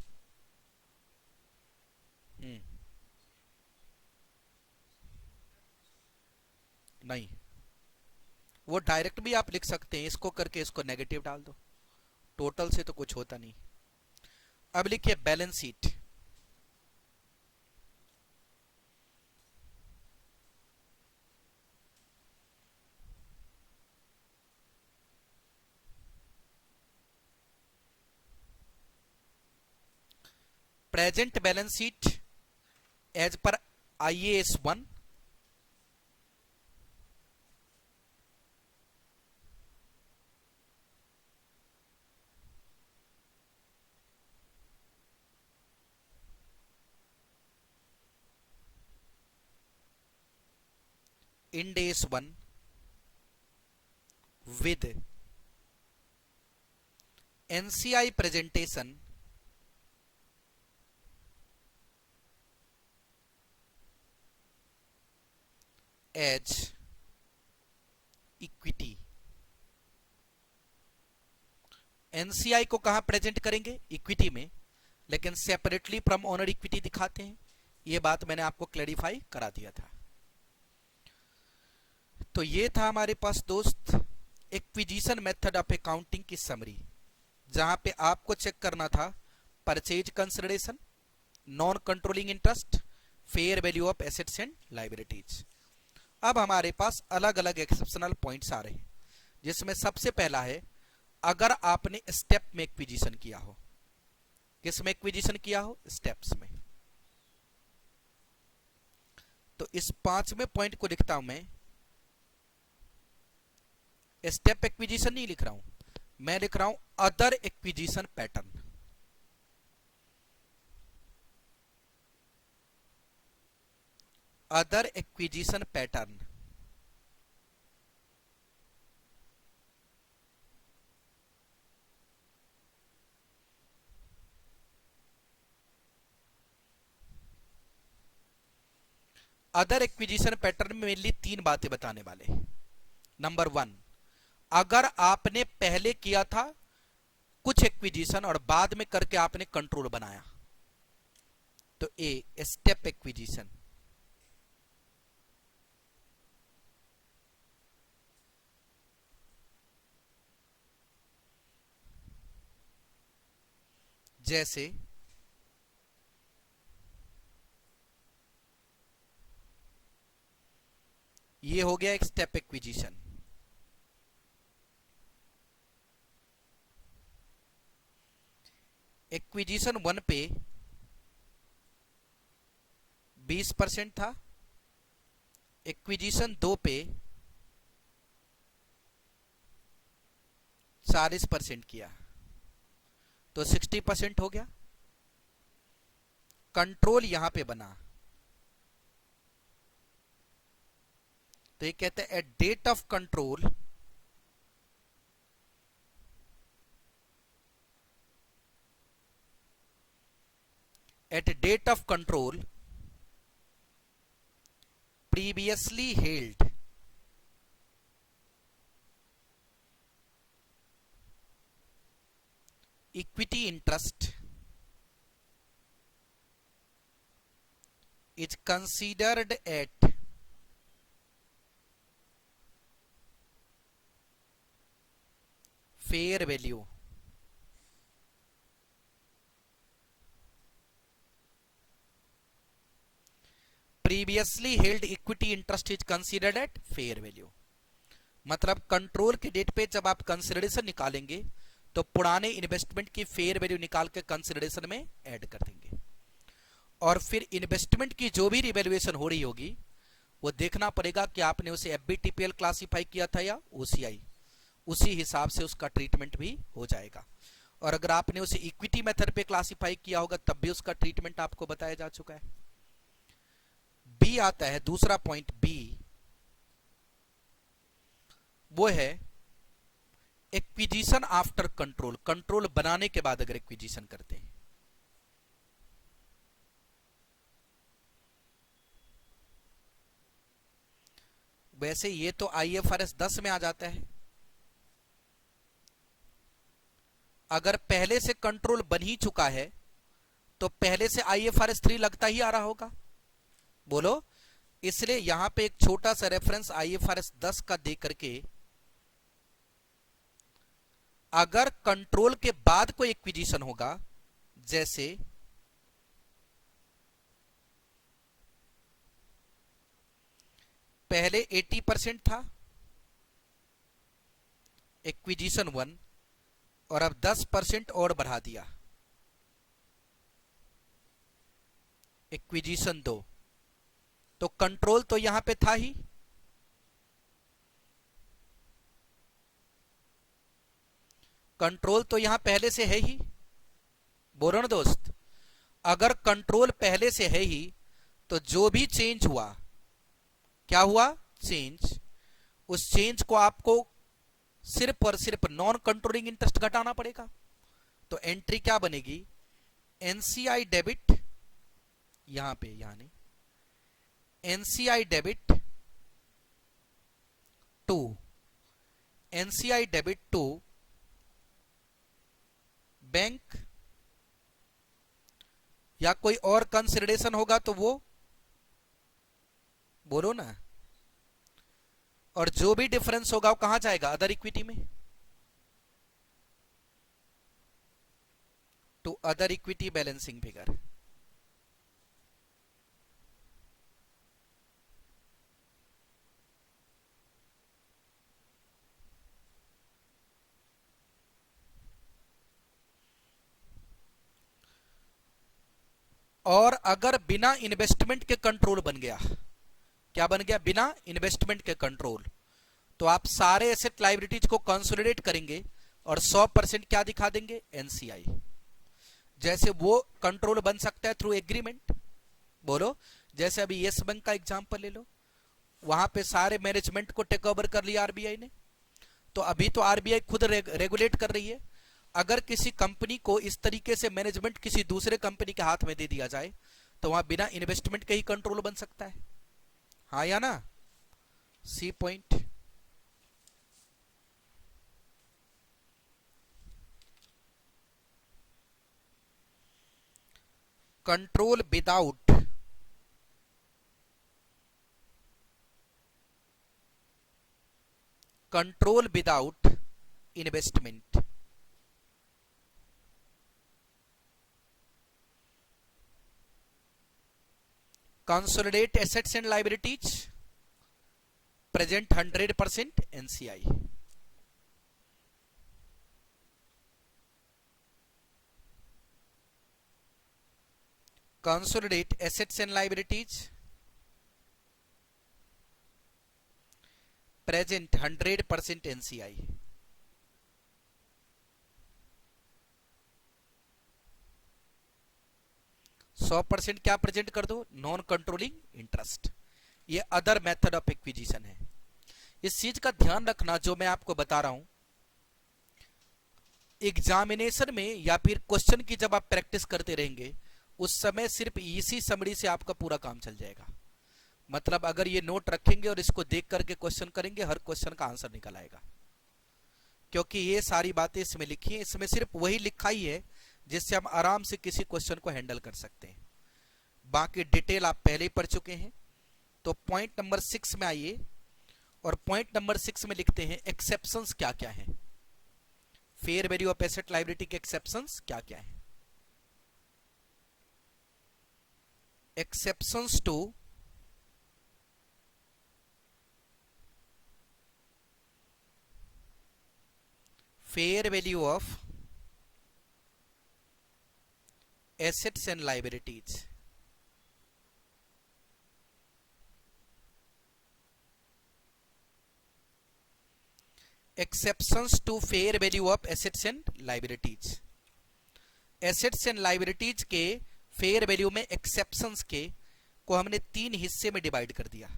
नहीं, वो डायरेक्ट भी आप लिख सकते हैं, इसको करके इसको नेगेटिव डाल दो, टोटल से तो कुछ होता नहीं। अब लिखिए balance sheet. Present balance sheet as per IAS 1, Ind AS 1 with NCI presentation as equity। NCI को कहां प्रेजेंट करेंगे? इक्विटी में, लेकिन सेपरेटली फ्रॉम ओनर इक्विटी दिखाते हैं। ये बात मैंने आपको क्लैरिफाई करा दिया था। तो ये था हमारे पास दोस्त एक्विजिशन मेथड ऑफ अकाउंटिंग की समरी, जहां पे आपको चेक करना था purchase consideration, non controlling interest, fair value of assets and liabilities. अब हमारे पास अलग अलग एक्सेप्शनल पॉइंट्स आ रहे हैं, जिसमें सबसे पहला है अगर आपने स्टेप में एक्विजिशन किया हो। किस में एक्विजिशन किया हो? स्टेप्स में। तो इस 5वें पॉइंट को लिखता हूं मैं, स्टेप एक्विजिशन नहीं लिख रहा हूं, मैं लिख रहा हूं other acquisition pattern. Other acquisition pattern. Other acquisition pattern में मेनली 3 बातें बताने वाले। नंबर 1, अगर आपने पहले किया था कुछ एक्विजिशन और बाद में करके आपने कंट्रोल बनाया, तो ए स्टेप एक्विजिशन। जैसे ये हो गया एक स्टेप एक्विजिशन। एक्विजिशन 1 पे 20% था, एक्विजिशन 2 पे 40% किया, तो 60% हो गया। कंट्रोल यहां पे बना, तो ये कहते हैं at date of control previously held equity interest is considered at fair value. Previously held equity interest is considered at fair value. मतलब कंट्रोल के डेट पे जब आप कंसिडरेशन निकालेंगे तो पुराने इन्वेस्टमेंट की फेयर वैल्यू निकाल के कंसिडरेशन में ऐड कर देंगे, और फिर इन्वेस्टमेंट की जो भी रिवैल्यूएशन हो रही होगी वो देखना पड़ेगा कि आपने उसे एफबीटीपीएल क्लासिफाई किया था या ओसीआई, उसी हिसाब से उसका ट्रीटमेंट भी हो जाएगा। और अगर आपने उसे इक्विटी मेथड पे क्लासिफाई किया होगा तब भी उसका ट्रीटमेंट आपको बताया जा चुका है। बी आता है दूसरा पॉइंट, बी वो है एक्विजिशन आफ्टर कंट्रोल। कंट्रोल बनाने के बाद अगर एक्विजिशन करते हैं, वैसे ये तो आईएफआरएस 10 में आ जाता है। अगर पहले से कंट्रोल बन ही चुका है तो पहले से आईएफआरएस 3 लगता ही आ रहा होगा, बोलो। इसलिए यहां पे एक छोटा सा रेफरेंस आईएफआरएस 10 का दे करके, अगर कंट्रोल के बाद कोई एक्विजिशन होगा, जैसे पहले 80% था एक्विजिशन 1 और अब 10% और बढ़ा दिया एक्विजिशन 2, तो कंट्रोल तो यहां पे था ही, कंट्रोल तो यहां पहले से है ही, बोलो ना दोस्त। अगर कंट्रोल पहले से है ही तो जो भी चेंज हुआ, क्या हुआ? चेंज। उस चेंज को आपको सिर्फ और सिर्फ नॉन कंट्रोलिंग इंटरेस्ट घटाना पड़ेगा। तो एंट्री क्या बनेगी? एनसीआई डेबिट, यहां पे, यहां नहीं, NCI debit to, NCI debit to bank या कोई और कंसिडरेशन होगा तो वो बोलो ना। और जो भी डिफरेंस होगा वो कहां जाएगा? अदर इक्विटी में, to other equity balancing figure. और अगर बिना इन्वेस्टमेंट के कंट्रोल बन गया, क्या बन गया? बिना इन्वेस्टमेंट के कंट्रोल, तो आप सारे एसेट लायबिलिटीज को कंसोलिडेट करेंगे और 100% क्या दिखा देंगे? एनसीआई। जैसे वो कंट्रोल बन सकता है थ्रू एग्रीमेंट, बोलो। जैसे अभी यस बैंक का एग्जांपल ले लो, वहां पे सारे मैनेजमेंट को टेक ओवर कर लिया आरबीआई ने, तो अभी तो आरबीआई खुद रेगुलेट कर रही है। अगर किसी कंपनी को इस तरीके से मैनेजमेंट किसी दूसरे कंपनी के हाथ में दे दिया जाए तो वहां बिना इन्वेस्टमेंट के ही कंट्रोल बन सकता है, हाँ या ना? C point. Control without investment. Consolidate assets and liabilities, present 100% NCI. consolidate assets and liabilities, present 100% NCI। 100% क्या प्रेजेंट कर दो? Non controlling interest. ये अदर मेथड ऑफ एक्विजिशन है। इस चीज का ध्यान रखना जो मैं आपको बता रहा हूं, एग्जामिनेशन में या फिर क्वेश्चन की जब आप प्रैक्टिस करते रहेंगे उस समय सिर्फ इसी समरी से आपका पूरा काम चल जाएगा। मतलब अगर ये नोट रखेंगे और इसको देख करके क्वेश्चन करेंगे, हर क्वेश्चन का आंसर निकल आएगा, क्योंकि ये सारी बातें इसमें लिखी हैं। इसमें सिर्फ वही लिखा ही है जिससे हम आराम से किसी क्वेश्चन को हैंडल कर सकते हैं। बाकी डिटेल आप पहले ही पढ़ चुके हैं। तो पॉइंट नंबर 6 में आइए, और पॉइंट नंबर 6 में लिखते हैं एक्सेप्शंस क्या क्या है। Fair value of asset liability के एक्सेप्शंस क्या क्या है। Exceptions to fair value of assets and liabilities। exceptions to fair value of assets and liabilities। assets and liabilities के fair value में exceptions के को हमने 3 हिस्से में डिवाइड कर दिया।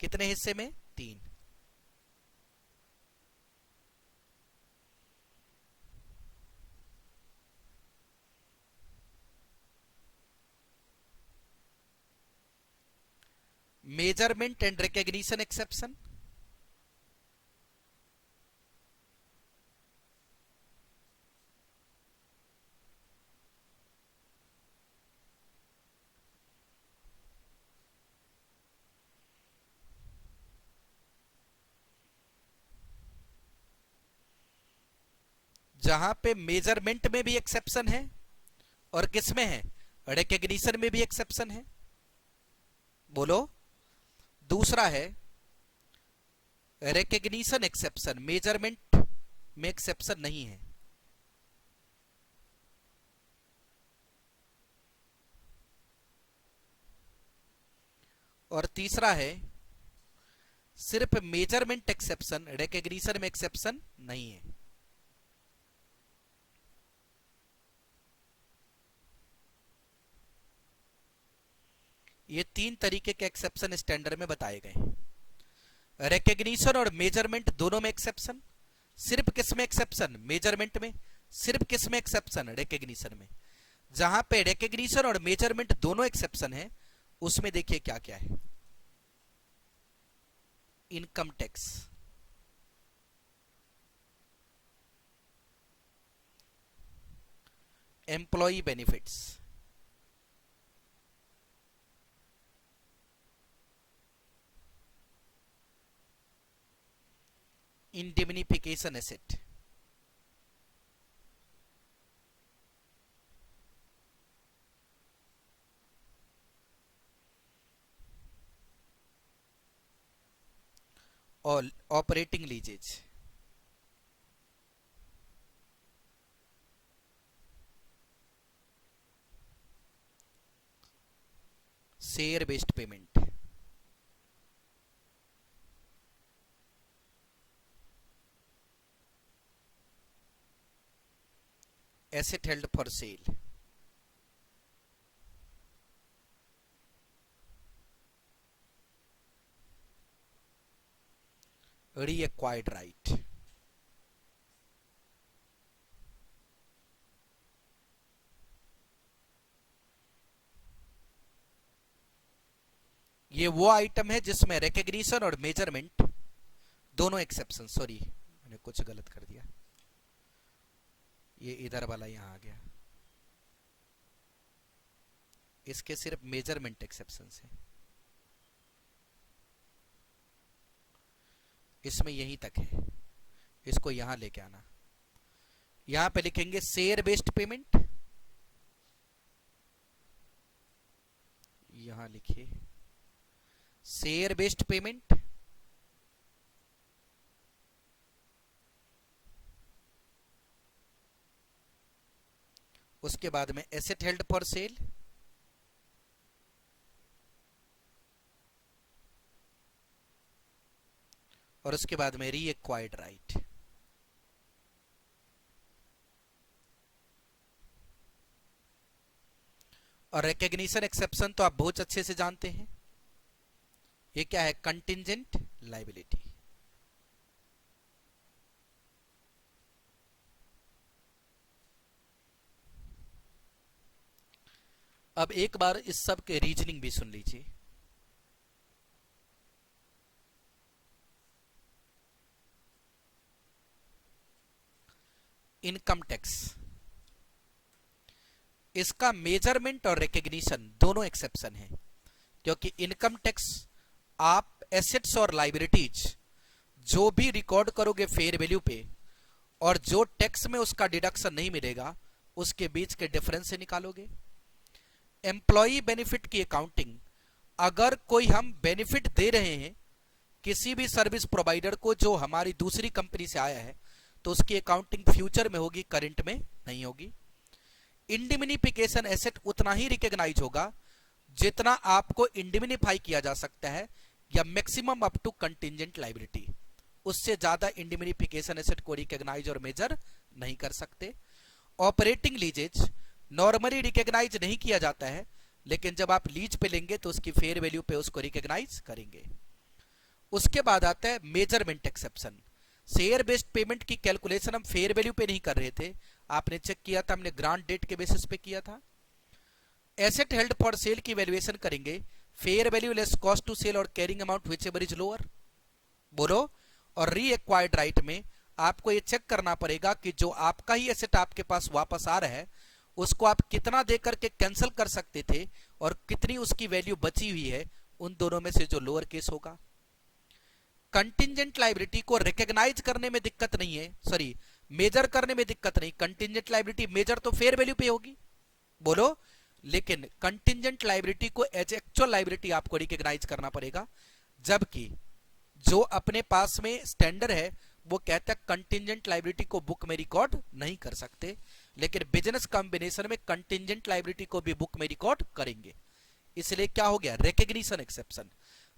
कितने हिस्से में? 3। मेजरमेंट एंड रिकॉग्निशन एक्सेप्शन, जहां पे मेजरमेंट में भी एक्सेप्शन है और किस में है? रिकॉग्निशन में भी एक्सेप्शन है, बोलो। दूसरा है रिकॉग्निशन एक्सेप्शन, मेजरमेंट में एक्सेप्शन नहीं है। और तीसरा है सिर्फ मेजरमेंट एक्सेप्शन, रिकॉग्निशन में एक्सेप्शन नहीं है। ये 3 तरीके के एक्सेप्शन स्टैंडर्ड में बताए गए हैं। रिकॉग्निशन और मेजरमेंट दोनों में एक्सेप्शन, सिर्फ किस में एक्सेप्शन? मेजरमेंट में। सिर्फ किस में एक्सेप्शन? रिकॉग्निशन में। जहां पे रिकॉग्निशन और मेजरमेंट दोनों एक्सेप्शन है उसमें देखिए क्या क्या है। Income tax, employee benefits, indemnification asset, और operating leases, share based payment, asset held for sale, reacquired right, ये वो आइटम है जिसमें रिकॉग्निशन और मेजरमेंट दोनों एक्सेप्शन, सॉरी मैंने कुछ गलत कर दिया, ये इधर वाला यहां आ गया, इसके सिर्फ मेजरमेंट एक्सेप्शन है, इसमें यहीं तक है, इसको यहां लेके आना। यहां पे लिखेंगे शेयर बेस्ड पेमेंट, यहां लिखिए शेयर बेस्ड पेमेंट, उसके बाद में एसेट हेल्ड फॉर सेल, और उसके बाद में रीएक्वायर्ड राइट। और रिकॉग्निशन एक्सेप्शन तो आप बहुत अच्छे से जानते हैं, ये क्या है, कंटिंजेंट लायबिलिटी। अब एक बार इस सब के रीजनिंग भी सुन लीजिए। इनकम टैक्स, इसका मेजरमेंट और रिकॉग्निशन दोनों एक्सेप्शन है, क्योंकि इनकम टैक्स आप एसेट्स और लायबिलिटीज जो भी रिकॉर्ड करोगे फेयर वैल्यू पे, और जो टैक्स में उसका डिडक्शन नहीं मिलेगा उसके बीच के डिफरेंस से निकालोगे। एम्प्लॉई बेनिफिट की अकाउंटिंग, अगर कोई हम बेनिफिट दे रहे हैं किसी भी सर्विस प्रोवाइडर को जो हमारी दूसरी कंपनी से आया है, तो उसकी अकाउंटिंग फ्यूचर में होगी, करंट में नहीं होगी। इंडिमनिफिकेशन एसेट उतना ही रिकॉग्नाइज होगा जितना आपको इंडिमनिफाई किया जा सकता है, या maximum up to contingent liability, उससे ज्यादा इंडिमनिफिकेशन एसेट को रिकॉग्नाइज और मेजर नहीं कर सकते। ऑपरेटिंग लीजेज नॉर्मली रिकॉग्नाइज नहीं किया जाता है, लेकिन जब आप लीज पे लेंगे तो उसकी फेयर वैल्यू पे उसको रिकॉग्नाइज करेंगे। उसके बाद आता है measurement exception. Share based payment की कैलकुलेशन हम फेयर वैल्यू पे नहीं कर रहे थे, आपने चेक किया था, हमने ग्रांट डेट के बेसिस पे किया था। एसेट हेल्ड फॉर सेल की वैल्यूएशन करेंगे fair value less cost to sell और carrying amount whichever is lower, बोलो। और रीएक्वायर्ड राइट में आपको ये चेक करना पड़ेगा कि जो आपका ही एसेट आपके पास वापस आ रहा है उसको आप कितना दे करके कैंसिल कर सकते थे और कितनी उसकी वैल्यू बची हुई है, उन दोनों में से जो लोअर केस होगा। कंटिंजेंट लायबिलिटी को रिकॉग्नाइज करने में दिक्कत नहीं है, सॉरी मेजर करने में दिक्कत नहीं, कंटिंजेंट लायबिलिटी मेजर तो फेयर वैल्यू पे होगी, बोलो, लेकिन कंटिंजेंट लायबिलिटी को एज एक्चुअल लायबिलिटी आपको रिकॉग्नाइज करना पड़ेगा। जबकि जो अपने पास में स्टैंडर्ड है वो कहता है कंटिंजेंट लायबिलिटी को बुक में रिकॉर्ड नहीं कर सकते, लेकिन बिजनेस कॉम्बिनेशन में कंटिंजेंट लायबिलिटी को भी बुक में रिकॉर्ड करेंगे। इसलिए क्या हो गया, रिकॉग्निशन एक्सेप्शन।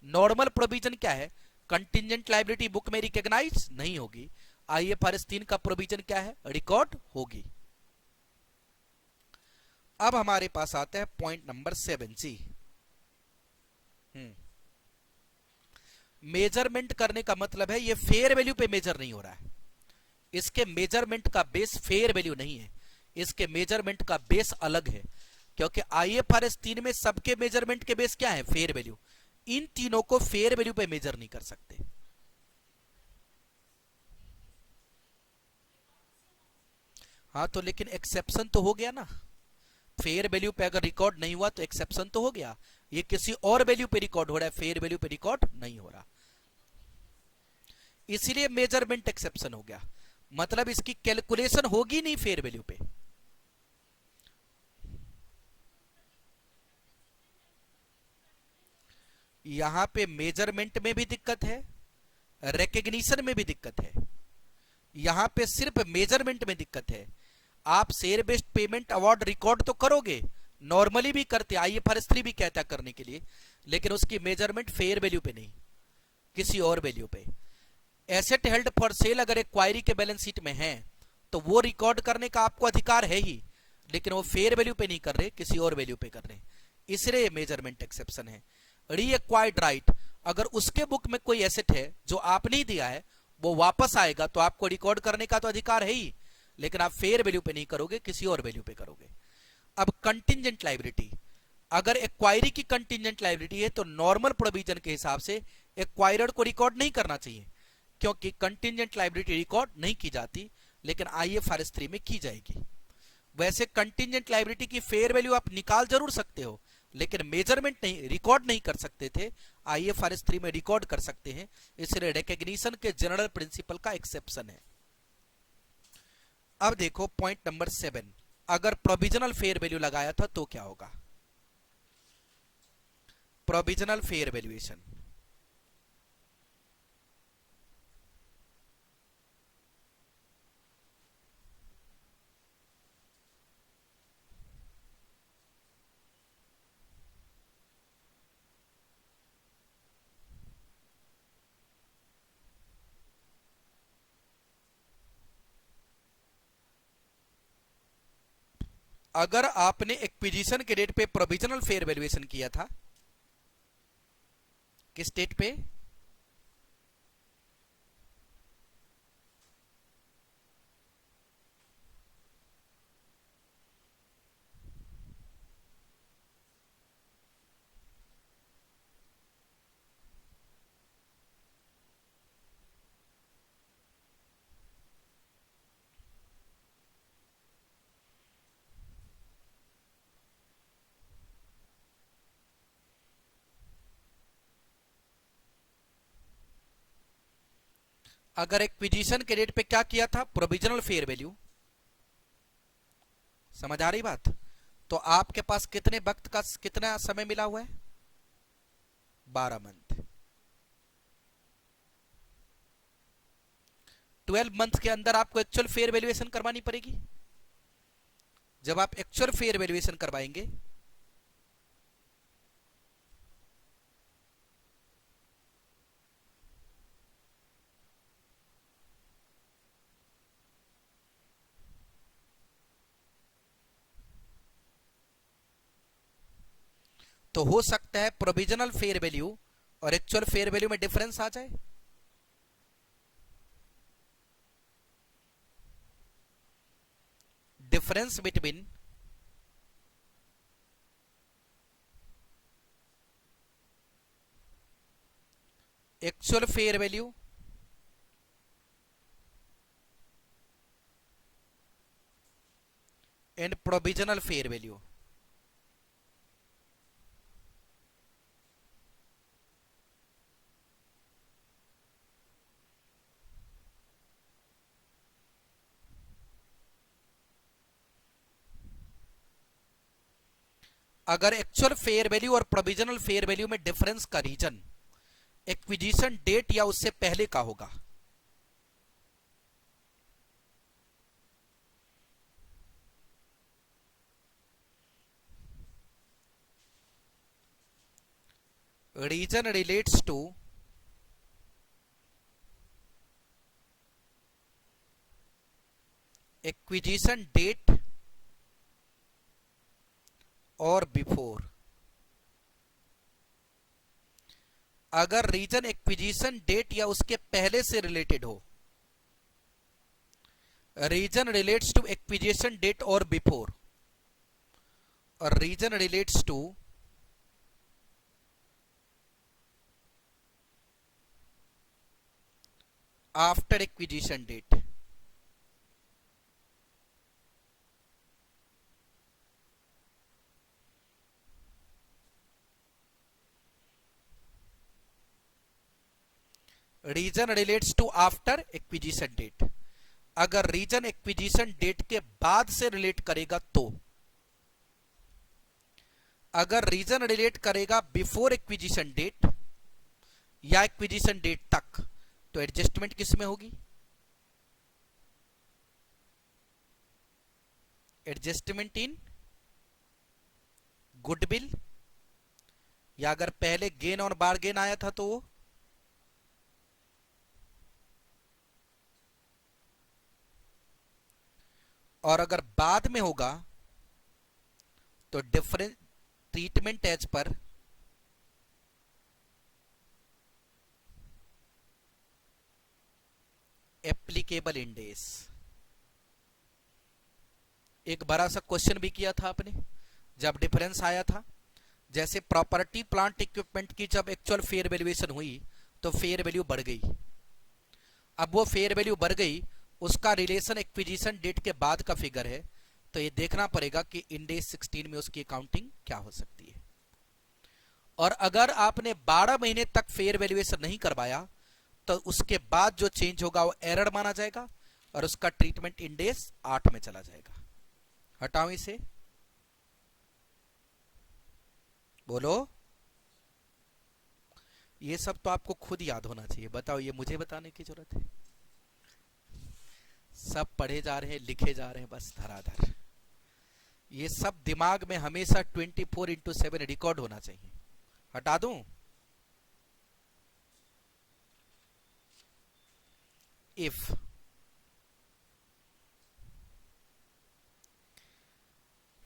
नॉर्मल प्रोविजन क्या है, कंटिंजेंट लायबिलिटी बुक में रिकॉग्नाइज नहीं होगी, IFRS 3 का प्रोविजन क्या है, रिकॉर्ड होगी। अब हमारे पास आता है पॉइंट नंबर 7C। मेजरमेंट करने का मतलब है ये फेयर वैल्यू पे मेजर नहीं हो रहा है, इसके मेजरमेंट का बेस फेयर वैल्यू नहीं है, इसके मेजरमेंट का बेस अलग है, क्योंकि IFRS 3 में सबके मेजरमेंट के बेस क्या है, फेयर वैल्यू। इन तीनों को फेयर वैल्यू पे मेजर नहीं कर सकते। हाँ तो लेकिन एक्सेप्शन तो हो गया ना, फेयर वैल्यू पे अगर रिकॉर्ड नहीं हुआ तो एक्सेप्शन तो हो गया, ये किसी और वैल्यू पे रिकॉर्ड हो रहा है, फेयर वैल्यू पे रिकॉर्ड नहीं हो रहा, इसीलिए मेजरमेंट एक्सेप्शन हो गया। मतलब इसकी कैलकुलेशन होगी नहीं फेयर वैल्यू पे। यहां पे मेजरमेंट में भी दिक्कत है, रिकग्निशन में भी दिक्कत है। यहां पे सिर्फ मेजरमेंट में दिक्कत है। आप share based payment award record तो करोगे, नॉर्मली भी करते, IFRS 3 भी कहता है करने के लिए, लेकिन उसकी मेजरमेंट फेयर वैल्यू पे नहीं, किसी और वैल्यू पे। एसेट हेल्ड फॉर सेल अगर एक क्वायरी के बैलेंस शीट में है तो वो रिकॉर्ड करने का आपको अधिकार है ही, लेकिन वो फेयर वैल्यू पे नहीं कर रहे, किसी और वैल्यू पे कर रहे, इसलिए मेजरमेंट एक्सेप्शन है। रीएक्वायर्ड राइट, अगर उसके बुक में कोई एसेट है जो आपने ही दिया है, वो वापस आएगा तो आपको रिकॉर्ड करने का तो अधिकार है ही, लेकिन आप फेयर वैल्यू पे नहीं करोगे, किसी और वैल्यू पे करोगे। अब कंटिंजेंट लायबिलिटी, अगर एक्वायरी की कंटिंजेंट लायबिलिटी है तो नॉर्मल प्रोविजन के हिसाब से एक्वायरर को रिकॉर्ड नहीं करना चाहिए, क्योंकि कंटिंजेंट लायबिलिटी रिकॉर्ड नहीं की जाती, लेकिन IFRS 3 में की जाएगी। वैसे कंटिंजेंट लायबिलिटी की फेयर वैल्यू आप निकाल जरूर सकते हो, लेकिन मेजरमेंट नहीं, रिकॉर्ड नहीं कर सकते थे, IFRS 3 में रिकॉर्ड कर सकते हैं, इसलिए रिकग्निशन के जनरल प्रिंसिपल का एक्सेप्शन है। अब देखो पॉइंट नंबर 7, अगर प्रोविजनल फेयर वैल्यू लगाया था तो क्या होगा। प्रोविजनल फेयर वैल्यूएशन, अगर आपने एक्विजिशन के डेट पे प्रोविजनल फेयर वैल्यूएशन किया था, किस डेट पे, अगर एक्विजिशन के डेट पे क्या किया था, प्रोविजनल फेयर वैल्यू, समझ आ रही बात, तो आपके पास कितने वक्त का कितना समय मिला हुआ है, 12 मंथ। 12 मंथ के अंदर आपको एक्चुअल फेयर वैल्यूएशन करवानी पड़ेगी। जब आप एक्चुअल फेयर वैल्यूएशन करवाएंगे तो हो सकता है प्रोविजनल फेयर वैल्यू और एक्चुअल फेयर वैल्यू में डिफरेंस आ जाए। Difference between actual fair value and provisional fair value. अगर एक्चुअल फेयर वैल्यू और प्रोविजनल फेयर वैल्यू में डिफरेंस का रीजन एक्विजिशन डेट या उससे पहले का होगा, reason relates to acquisition date और बिफोर। अगर रीजन एक्विजिशन डेट या उसके पहले से रिलेटेड हो, reason relates to acquisition date और बिफोर, और reason relates to after acquisition date. Reason relates to after acquisition date. अगर रीजन एक्विजिशन डेट के बाद से रिलेट करेगा तो, अगर रीजन रिलेट करेगा बिफोर एक्विजिशन डेट या एक्विजिशन डेट तक, तो एडजस्टमेंट किस में होगी? एडजस्टमेंट इन गुडविल, या अगर पहले गेन और बारगेन आया था तो वो, और अगर बाद में होगा तो डिफरेंट ट्रीटमेंट एज पर एप्लीकेबल इंडेस। एक बड़ा सा क्वेश्चन भी किया था आपने जब डिफरेंस आया था, जैसे प्रॉपर्टी प्लांट इक्विपमेंट की जब एक्चुअल फेयर वैल्यूएशन हुई तो फेयर वैल्यू बढ़ गई। अब वो फेयर वैल्यू बढ़ गई, उसका रिलेशन एक्विजिशन डेट के बाद का फिगर है, तो ये देखना पड़ेगा कि इंडेस 16 में उसकी अकाउंटिंग क्या हो सकती है। और अगर आपने 12 महीने तक फेयर वैल्यूएशन नहीं करवाया तो उसके बाद जो चेंज होगा वो एरर माना जाएगा और उसका ट्रीटमेंट इंडेस 8 में चला जाएगा। हटाओ इसे, बोलो। ये सब तो आपको खुद याद होना चाहिए, बताओ ये मुझे बताने की जरूरत है? सब पढ़े जा रहे हैं, लिखे जा रहे हैं बस धराधर। ये सब दिमाग में हमेशा 24/7 रिकॉर्ड होना चाहिए। हटा दूं? If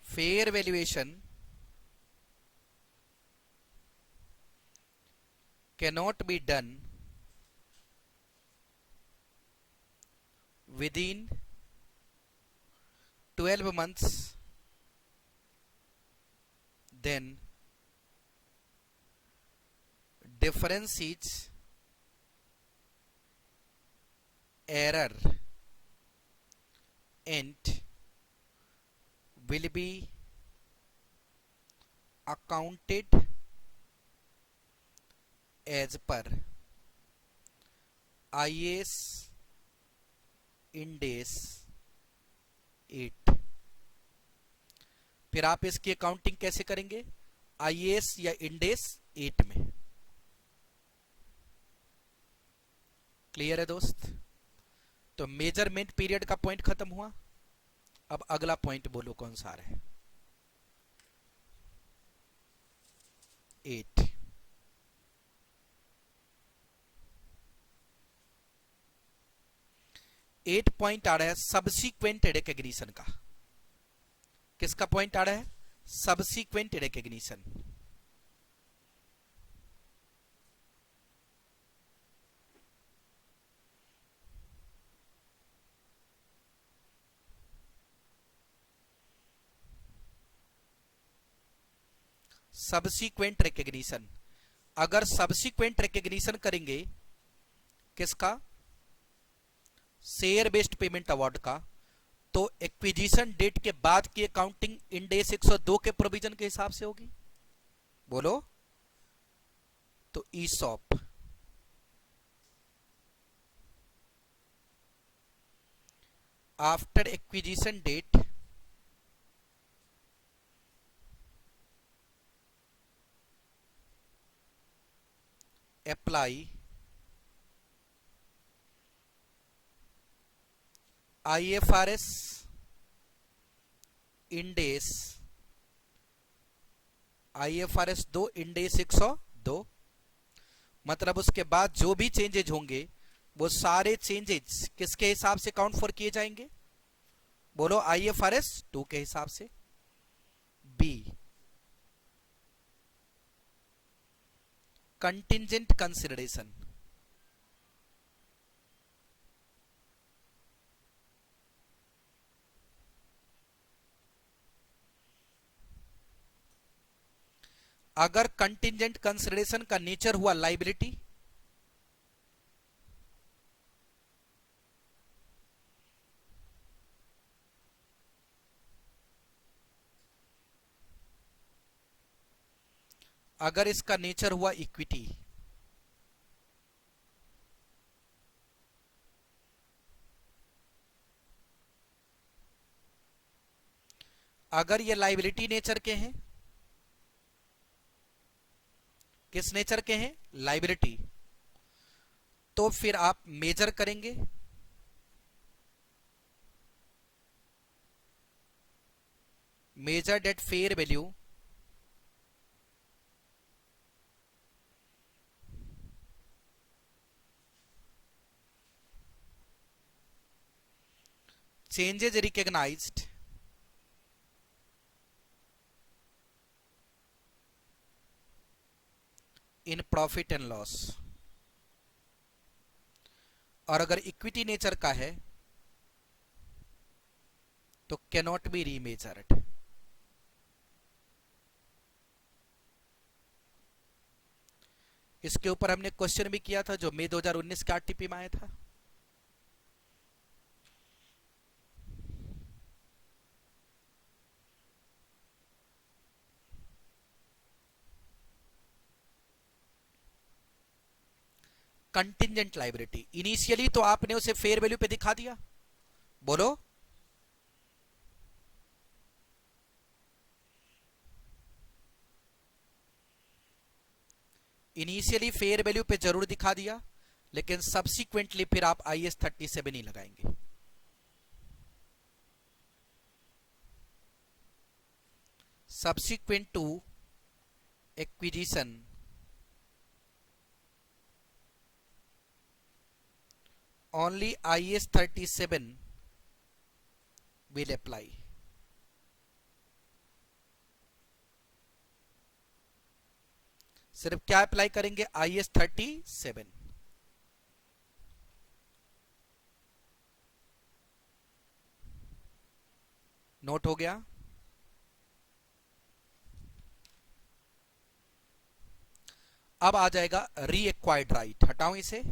fair valuation cannot be done within 12 months, then difference is error and will be accounted as per IAS इंडेस 8। फिर आप इसकी अकाउंटिंग कैसे करेंगे? IAS या इंडेस 8 में। क्लियर है दोस्त? तो मेजरमेंट पीरियड का पॉइंट खत्म हुआ। अब अगला पॉइंट बोलो कौन सा है? 8। 8 पॉइंट आ रहा है सबसीक्वेंट रिकॉग्निशन का। किसका पॉइंट आ रहा है? Subsequent recognition. सबसीक्वेंट रिकॉग्निशन, अगर सबसीक्वेंट रिकॉग्निशन करेंगे किसका? शेयर बेस्ड पेमेंट अवार्ड का, तो एक्विजिशन डेट के बाद की अकाउंटिंग इंडेस 102 के प्रोविजन के हिसाब से होगी। बोलो। तो ESOP, after acquisition date apply IFRS Ind AS, IFRS 2 Ind AS 102। मतलब उसके बाद जो भी चेंजेज होंगे वो सारे चेंजेज किसके हिसाब से काउंट फॉर किए जाएंगे? बोलो IFRS 2 के हिसाब से। बी, कंटिंजेंट कंसिडरेशन, अगर कंटिंजेंट कंसिडरेशन का नेचर हुआ लाइबिलिटी, अगर इसका नेचर हुआ इक्विटी, अगर ये लायबिलिटी नेचर के हैं, किस नेचर के हैं, लायबिलिटी, तो फिर आप मेजर करेंगे, measured eight fair value changes recognized in profit and loss। और अगर इक्विटी नेचर का है तो कैनॉट बी रीमेजर्ड। इसके ऊपर हमने क्वेश्चन भी किया था जो मई 2019 के आरटीपी में आया था। कंटिंजेंट लायबिलिटी, इनिशियली तो आपने उसे फेयर वैल्यू पे दिखा दिया, बोलो, इनिशियली फेयर वैल्यू पे जरूर दिखा दिया, लेकिन सब्सिक्वेंटली फिर आप IAS 37 ही लगाएंगे। Subsequent to acquisition only IAS 37 will apply। सिर्फ क्या अप्लाई करेंगे, IAS 37। नोट हो गया। अब आ जाएगा रीएक्वायर्ड राइट, हटाओ इसे,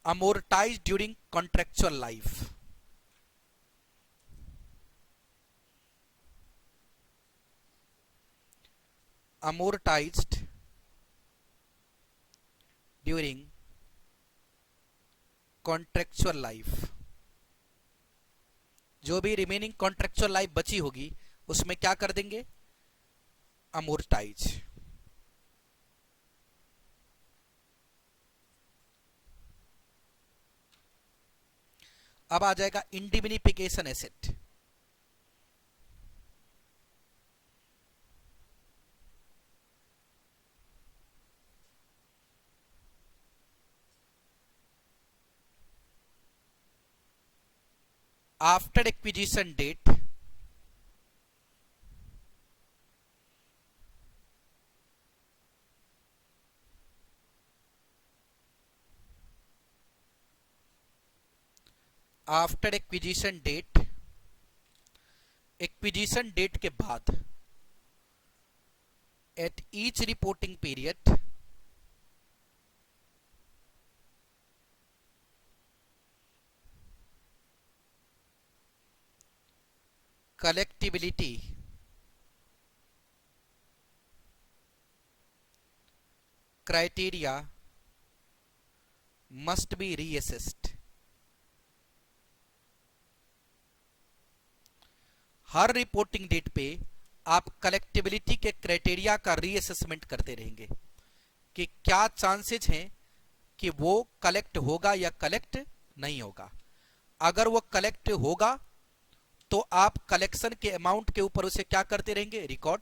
amortized during contractual life। amortized during contractual life, जो भी रिमेनिंग कॉन्ट्रेक्चुअल लाइफ बची होगी उसमें क्या कर देंगे, amortize। अब आ जाएगा indemnification asset. After acquisition date after acquisition date, acquisition date के बाद at each reporting period collectability criteria must be reassessed। हर रिपोर्टिंग डेट पे आप कलेक्टिबिलिटी के क्राइटेरिया का रीअसेसमेंट करते रहेंगे कि क्या चांसेस हैं कि वो कलेक्ट होगा या कलेक्ट नहीं होगा। अगर वो कलेक्ट होगा तो आप कलेक्शन के अमाउंट के ऊपर उसे क्या करते रहेंगे, रिकॉर्ड,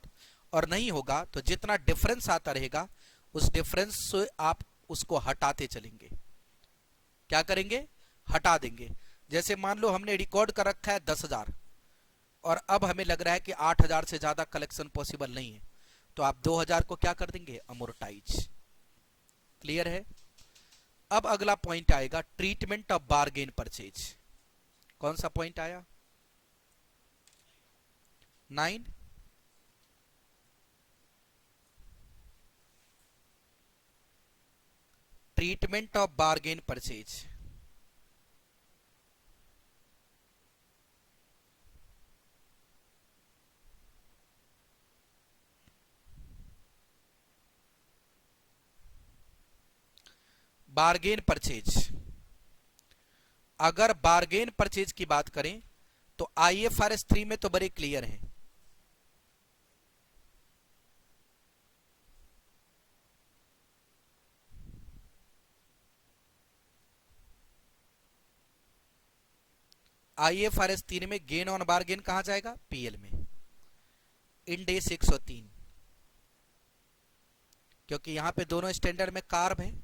और नहीं होगा तो जितना डिफरेंस आता रहेगा उस डिफरेंस से आप उसको हटाते चलेंगे। क्या करेंगे, हटा देंगे। जैसे मान लो हमने रिकॉर्ड कर रखा है 10,000 और अब हमें लग रहा है कि 8,000 से ज्यादा कलेक्शन पॉसिबल नहीं है, तो आप 2,000 को क्या कर देंगे, अमोर्टाइज। क्लियर है। अब अगला पॉइंट आएगा ट्रीटमेंट ऑफ बारगेन परचेज। कौन सा पॉइंट आया, 9। Treatment of bargain purchase. Bargain purchase. अगर बार्गेन परचेज की बात करें तो IFRS 3 में तो बड़े क्लियर हैं। IFRS 3 में गेन ऑन बार्गेन कहां जाएगा? PL में, इंड AS 103, क्योंकि यहां पे दोनों स्टैंडर्ड में कार्ब है।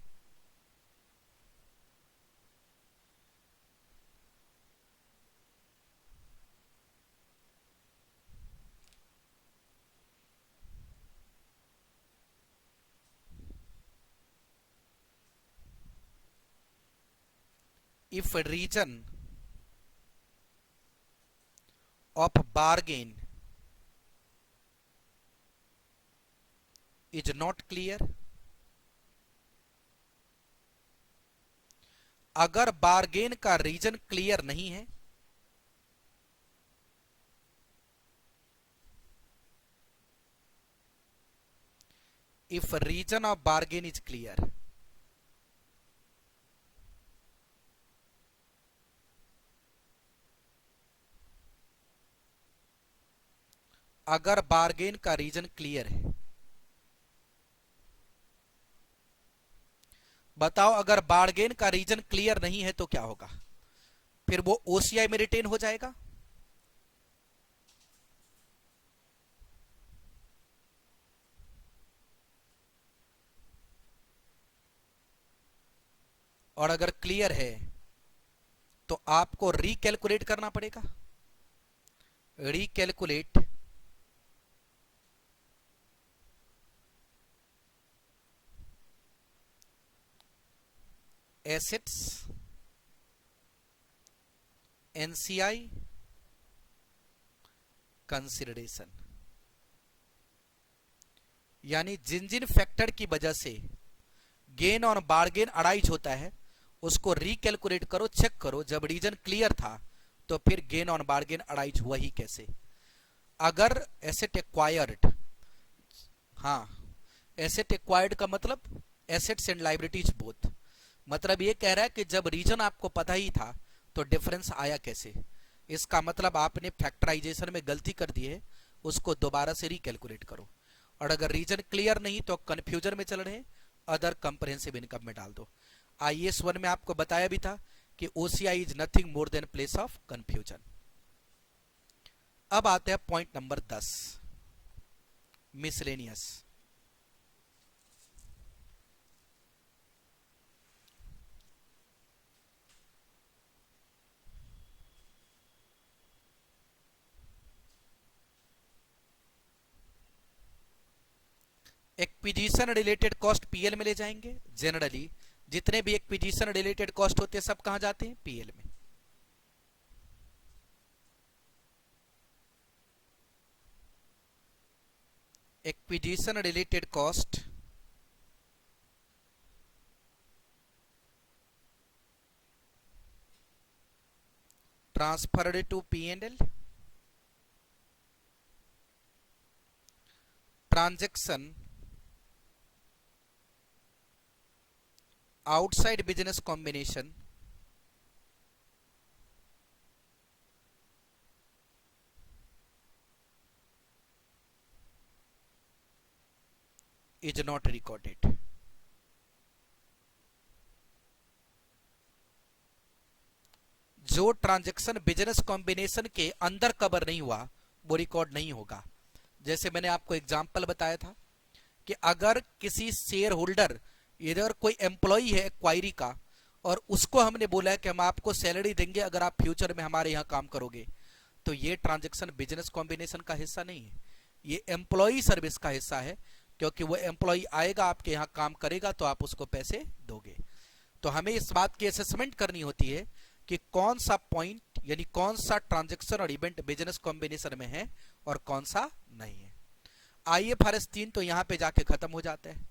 If reason of bargain is not clear, अगर बार्गेन का रीजन क्लियर नहीं है, if reason of bargain is clear, अगर बार्गेन का रीजन क्लियर है, बताओ अगर बार्गेन का रीजन क्लियर नहीं है तो क्या होगा? फिर वो OCI में रिटेन हो जाएगा। और अगर क्लियर है तो आपको रिकैलकुलेट करना पड़ेगा। रिकैलकुलेट एसेट्स NCI कंसिडरेशन, यानी जिन जिन फैक्टर की वजह से गेन ऑन बार्गेन अराइज होता है उसको रिकैलकुलेट करो, चेक करो। जब रीजन क्लियर था तो फिर गेन ऑन बार्गेन अराइज हुआ ही कैसे? अगर एसेट एक्वायर्ड, हाँ, एसेट एक्वायर्ड का मतलब एसेट्स एंड लाइबिलिटीज बोथ, मतलब ये कह रहा है कि जब रीजन आपको पता ही था तो डिफरेंस आया कैसे? इसका मतलब आपने फैक्टराइजेशन में गलती कर दी है, उसको दोबारा से रिकैलकुलेट करो। और अगर रीजन क्लियर नहीं तो कंफ्यूजन में चल रहे, अदर कंप्रहेंसिव इनकम में डाल दो। IAS 1 में आपको बताया भी था कि OCI is nothing more than place of confusion. अब आते हैं point number 10, miscellaneous. Acquisition related cost PL में ले जाएंगे। जनरली जितने भी एक्विजिशन रिलेटेड कॉस्ट होते हैं सब कहां जाते हैं? PL में। Acquisition related cost transferred to P&L, transaction outside business combination is not recorded. जो ट्रांजैक्शन बिजनेस कॉम्बिनेशन के अंदर कवर नहीं हुआ वो रिकॉर्ड नहीं होगा। जैसे मैंने आपको एग्जांपल बताया था कि अगर किसी शेयर होल्डर, इधर कोई एम्प्लॉई है क्वायरी का, और उसको हमने बोला है कि हम आपको सैलरी देंगे अगर आप फ्यूचर में हमारे यहाँ काम करोगे, तो ये ट्रांजैक्शन बिजनेस कॉम्बिनेशन का हिस्सा नहीं है, ये एम्प्लॉई सर्विस का हिस्सा है। क्योंकि वो एम्प्लॉई आएगा आपके यहाँ काम करेगा तो आप उसको पैसे दोगे। तो हमें इस बात की असेसमेंट करनी होती है कि कौन सा पॉइंट यानी कौन सा ट्रांजैक्शन और इवेंट बिजनेस कॉम्बिनेशन में है और कौन सा नहीं है। IFRS 3 तो यहां पे जाके खत्म हो जाता है,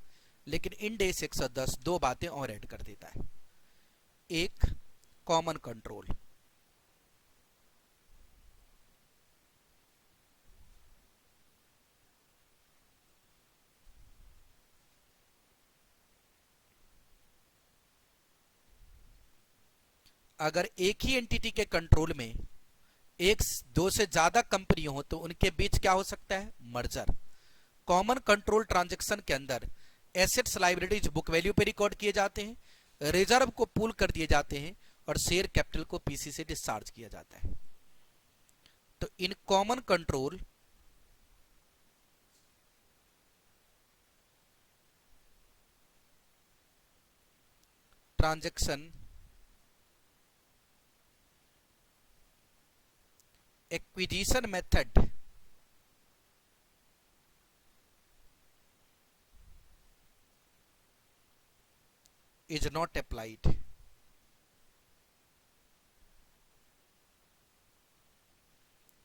लेकिन इंड AS 110 दो बातें और ऐड कर देता है। एक, कॉमन कंट्रोल, अगर एक ही एंटिटी के कंट्रोल में एक दो से ज्यादा कंपनी हो तो उनके बीच क्या हो सकता है, मर्जर। कॉमन कंट्रोल ट्रांजैक्शन के अंदर एसेट्स लायबिलिटीज बुक वैल्यू पे रिकॉर्ड किए जाते हैं, रिजर्व को पूल कर दिए जाते हैं और शेयर कैपिटल को पीसी से डिस्चार्ज किया जाता है। तो in common control transaction acquisition method is not applied।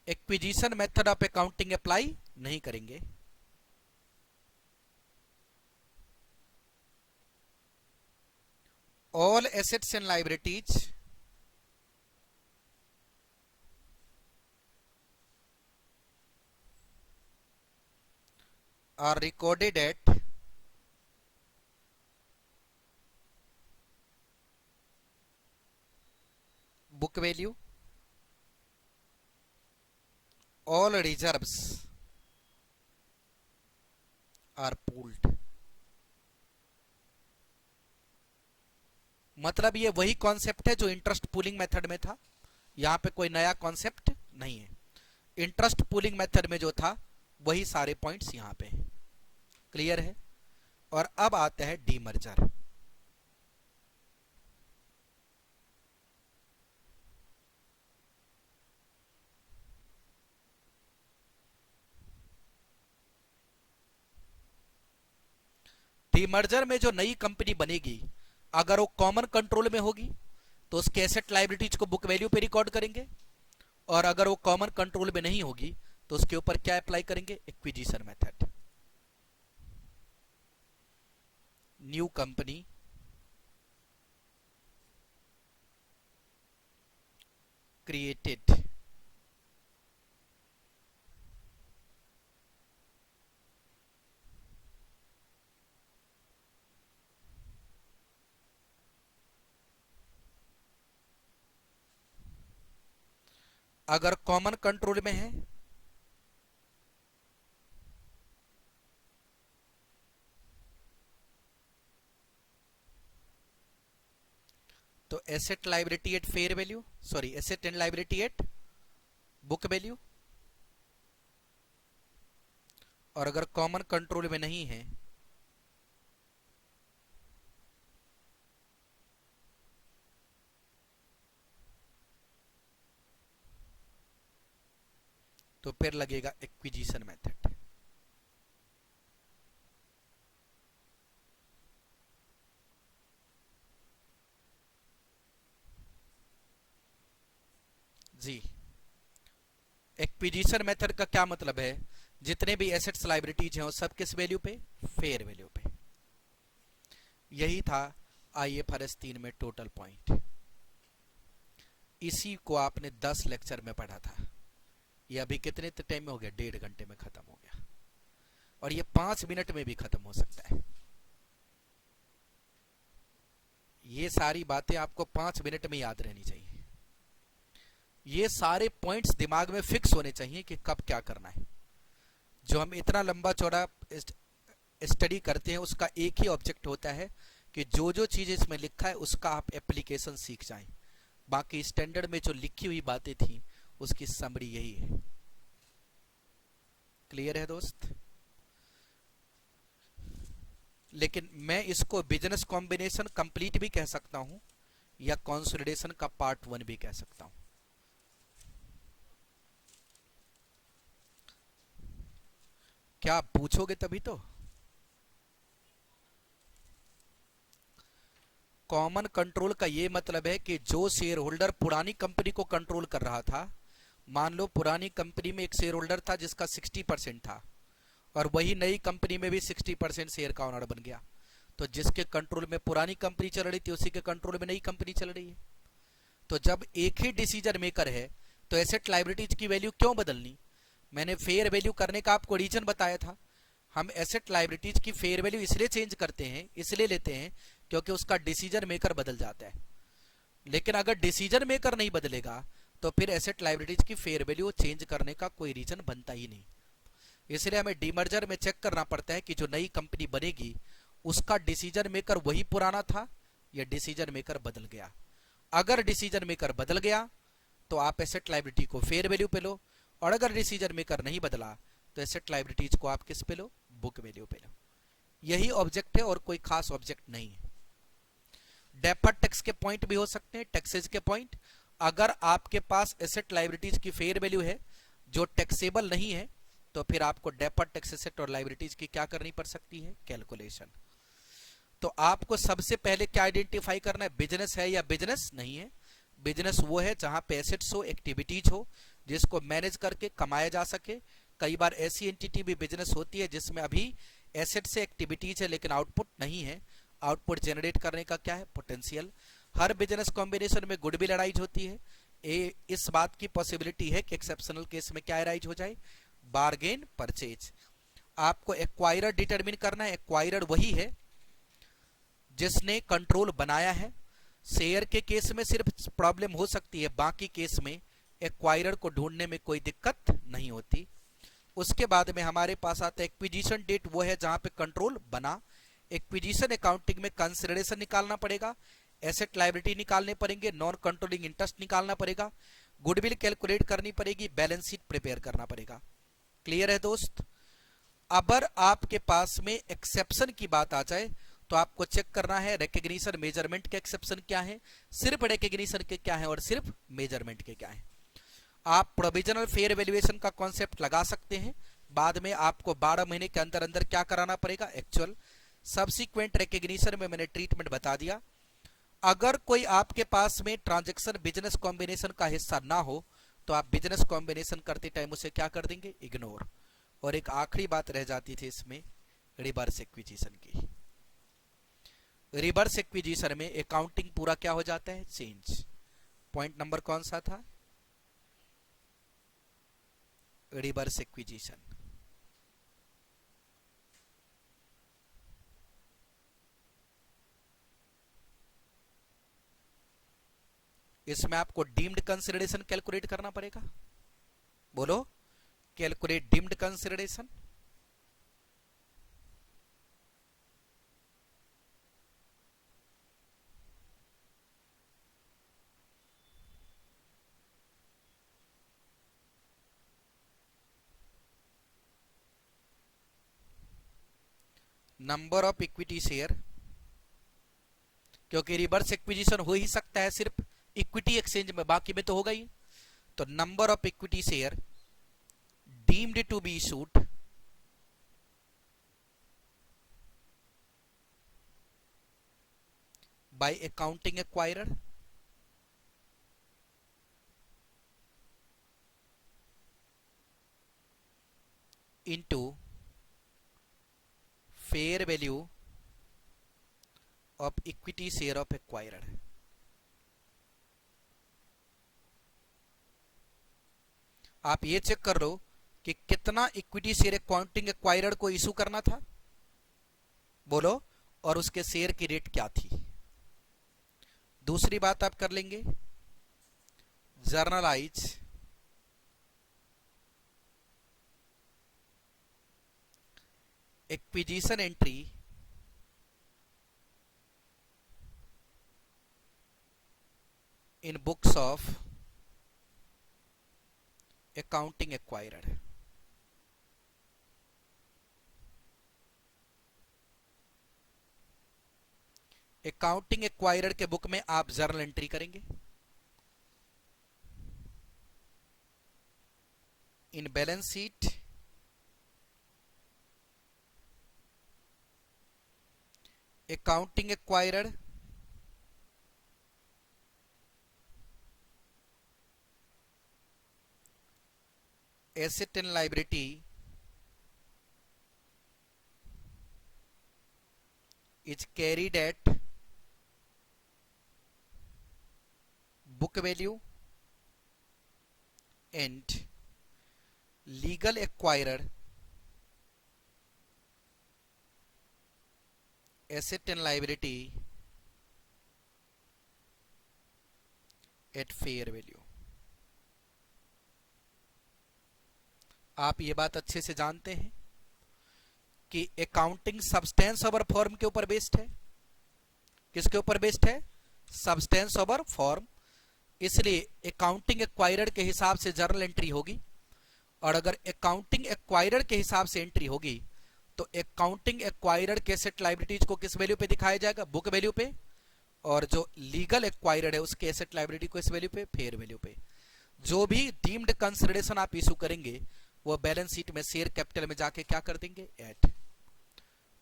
Acquisition method of accounting apply नहीं करेंगे। All assets and liabilities are recorded at book value, all reserves are pooled। मतलब ये वही कॉन्सेप्ट है जो इंटरेस्ट पूलिंग मेथड में था, यहां पे कोई नया कॉन्सेप्ट नहीं है। इंटरेस्ट पूलिंग मेथड में जो था वही सारे पॉइंट्स यहां पे हैं। क्लियर है। और अब आता है डीमर्जर। डीमर्जर में जो नई कंपनी बनेगी अगर वो कॉमन कंट्रोल में होगी तो उसके एसेट लायबिलिटीज को बुक वैल्यू पे रिकॉर्ड करेंगे, और अगर वो कॉमन कंट्रोल में नहीं होगी तो उसके ऊपर क्या अप्लाई करेंगे, acquisition method. New company created अगर कॉमन कंट्रोल में है तो asset liability at fair value, sorry asset and liability at book value, और अगर कॉमन कंट्रोल में नहीं है तो फिर लगेगा एक्विजिशन मेथड। जी, एक्विजिशन मेथड का क्या मतलब है, जितने भी एसेट्स लायबिलिटीज हैं वो सब किस वैल्यू पे, फेयर वैल्यू पे। यही था IFRS 3 में टोटल पॉइंट। इसी को आपने 10 लेक्चर में पढ़ा था। ये अभी कितने टाइम में हो गया, 1.5 घंटे में खत्म हो गया, और ये 5 मिनट में भी खत्म हो सकता है। ये सारी बातें आपको 5 मिनट में याद रहनी चाहिए। ये सारे पॉइंट्स दिमाग में फिक्स होने चाहिए कि कब क्या करना है। जो हम इतना लंबा चौड़ा स्टडी करते हैं उसका एक ही ऑब्जेक्ट होता है कि जो जो चीज इसमें लिखा है उसका आप एप्लीकेशन सीख जाएं। बाकी स्टैंडर्ड में जो लिखी हुई बातें थी उसकी समरी यही है। क्लियर है दोस्त। लेकिन मैं इसको बिजनेस कॉम्बिनेशन कंप्लीट भी कह सकता हूं या कंसोलिडेशन का पार्ट 1 भी कह सकता हूं। क्या आप पूछोगे तभी तो। कॉमन कंट्रोल का ये मतलब है कि जो शेयर होल्डर पुरानी कंपनी को कंट्रोल कर रहा था, मान लो पुरानी कंपनी में एक शेयर होल्डर था जिसका 60% था और वही नई कंपनी में भी 60% शेयर का ओनर बन गया, तो जिसके कंट्रोल में पुरानी कंपनी चल रही थी उसी के कंट्रोल में नई कंपनी चल रही है। तो जब एक ही डिसीजन मेकर है तो एसेट लायबिलिटीज की वैल्यू क्यों बदलनी। मैंने फेयर वैल्यू करने का आपको रीजन बताया था। हम एसेट लायबिलिटीज की फेयर वैल्यू इसलिए चेंज करते हैं, इसलिए लेते हैं क्योंकि उसका डिसीजन मेकर बदल जाता है। लेकिन अगर डिसीजन मेकर नहीं बदलेगा तो फिर एसेट लायबिलिटीज की फेयर वैल्यू चेंज करने का कोई रीजन बनता ही नहीं। इसलिए हमें डीमर्जर में चेक करना पड़ता है कि जो नई कंपनी बनेगी उसका डिसीजन मेकर वही पुराना था या डिसीजन मेकर बदल गया। अगर डिसीजन मेकर बदल गया तो आप एसेट लायबिलिटी को फेयर वैल्यू पे लो, और अगर डिसीजन मेकर नहीं बदला तो एसेट लायबिलिटीज को आप किस पे लो, बुक वैल्यू पे लो। यही ऑब्जेक्ट है और कोई खास ऑब्जेक्ट नहीं है। डेफर्ड टैक्स के पॉइंट भी हो सकते हैं, टैक्सेज के पॉइंट। अगर आपके पास एसेट लायबिलिटीज की फेयर वैल्यू है जो टैक्सेबल नहीं है तो फिर आपको डेफर्ड टैक्स एसेट और लायबिलिटीज की क्या करनी पड़ सकती है, कैलकुलेशन। तो आपको सबसे पहले क्या आइडेंटिफाई करना है, बिजनेस है या बिजनेस नहीं है। बिजनेस वो है जहां पे एसेट्स हो, एक्टिविटीज हो जिसको मैनेज करके कमाया जा सके। कई बार ऐसी एंटिटी भी बिजनेस होती है जिसमें अभी एसेट से एक्टिविटीज है लेकिन आउटपुट नहीं है। आउटपुट जनरेट करने का क्या है, पोटेंशियल। हर बिजनेस कॉम्बिनेशन में गुडविल अराइज होती है। इस बात की पॉसिबिलिटी है कि एक्सेप्शनल केस में क्या अराइज हो जाए, बार्गेन परचेज। आपको एक्वायरर डिटरमिन करना है। एक्वायरर वही है जिसने कंट्रोल बनाया है। शेयर के केस में सिर्फ प्रॉब्लम हो सकती है, बाकी केस में एक्वायरर को ढूंढने में कोई दिक्कत नहीं होती। उसके बाद में हमारे पास आता है एक्विजिशन डेट, वो है जहां पे कंट्रोल बना। एक्विजिशन अकाउंटिंग में कंसिडरेशन निकालना पड़ेगा, एसेट लायबिलिटी निकालने पड़ेंगे, नॉन कंट्रोलिंग इंटरेस्ट निकालना पड़ेगा, गुडविल कैलकुलेट करनी पड़ेगी, बैलेंस शीट प्रिपेयर करना पड़ेगा। क्लियर है दोस्त। अगर आपके पास में एक्सेप्शन की बात आ जाए तो आपको चेक करना है रिकग्निशन मेजरमेंट के एक्सेप्शन क्या है, सिर्फ रिकग्निशन के क्या है और सिर्फ मेजरमेंट के क्या है। आप प्रोविजनल फेयर वैल्यूएशन का कॉन्सेप्ट लगा सकते हैं, बाद में आपको 12 महीने के अंदर अंदर क्या कराना पड़ेगा, एक्चुअल। सब्सिक्वेंट रिकग्निशन में मैंने ट्रीटमेंट बता दिया। अगर कोई आपके पास में ट्रांजैक्शन बिजनेस कॉम्बिनेशन का हिस्सा ना हो तो आप बिजनेस कॉम्बिनेशन करते टाइम उसे क्या कर देंगे, इग्नोर। और एक आखिरी बात रह जाती थी इसमें, रिवर्स एक्विजिशन की। रिवर्स एक्विजिशन में अकाउंटिंग पूरा क्या हो जाता है, चेंज। पॉइंट नंबर कौन सा था, रिवर्स एक्विजिशन। इसमें आपको डीम्ड कंसिडरेशन कैलकुलेट करना पड़ेगा। बोलो, calculate deemed consideration. Number of equity share, क्योंकि रिवर्स एक्विजिशन हो ही सकता है सिर्फ इक्विटी एक्सचेंज में, बाकी में तो होगा ही। तो number of equity share deemed to be issued by accounting acquirer into fair value of equity share of acquirer। आप ये चेक कर लो कि कितना इक्विटी शेयर अकाउंटिंग एक्वायरर को इशू करना था, बोलो, और उसके शेयर की रेट क्या थी। दूसरी बात आप कर लेंगे, generalized acquisition entry in books of accounting acquirer. Accounting acquirer के बुक में आप जर्नल एंट्री करेंगे। In balance sheet accounting acquirer asset and liability is carried at book value and legal acquirer asset and liability eight fair value. आप ये बात अच्छे से जानते हैं कि अकाउंटिंग सब्सटेंस ओवर फॉर्म के ऊपर बेस्ड है। किसके ऊपर बेस्ड है? Substance over form. इसलिए अकाउंटिंग एक्वायर्ड के हिसाब से जर्नल एंट्री होगी, और अगर अकाउंटिंग एक्वायर्ड के हिसाब से एंट्री होगी तो अकाउंटिंग एक्वायर्ड के एसेट लायबिलिटीज को किस वैल्यू पे दिखाया जाएगा? बुक वैल्यू पे। और जो लीगल एक्वायर्ड है उसके एसेट लायबिलिटी को इस वैल्यू पे, फेयर वैल्यू पे। जो भी डीम्ड कंसिडरेशन आप इशू करेंगे वो बैलेंस शीट में शेयर कैपिटल में जाके क्या कर देंगे? ऐड।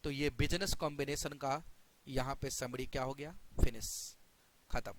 तो ये बिजनेस कॉम्बिनेशन का यहां पे समरी क्या हो गया? फिनिश, खत्म।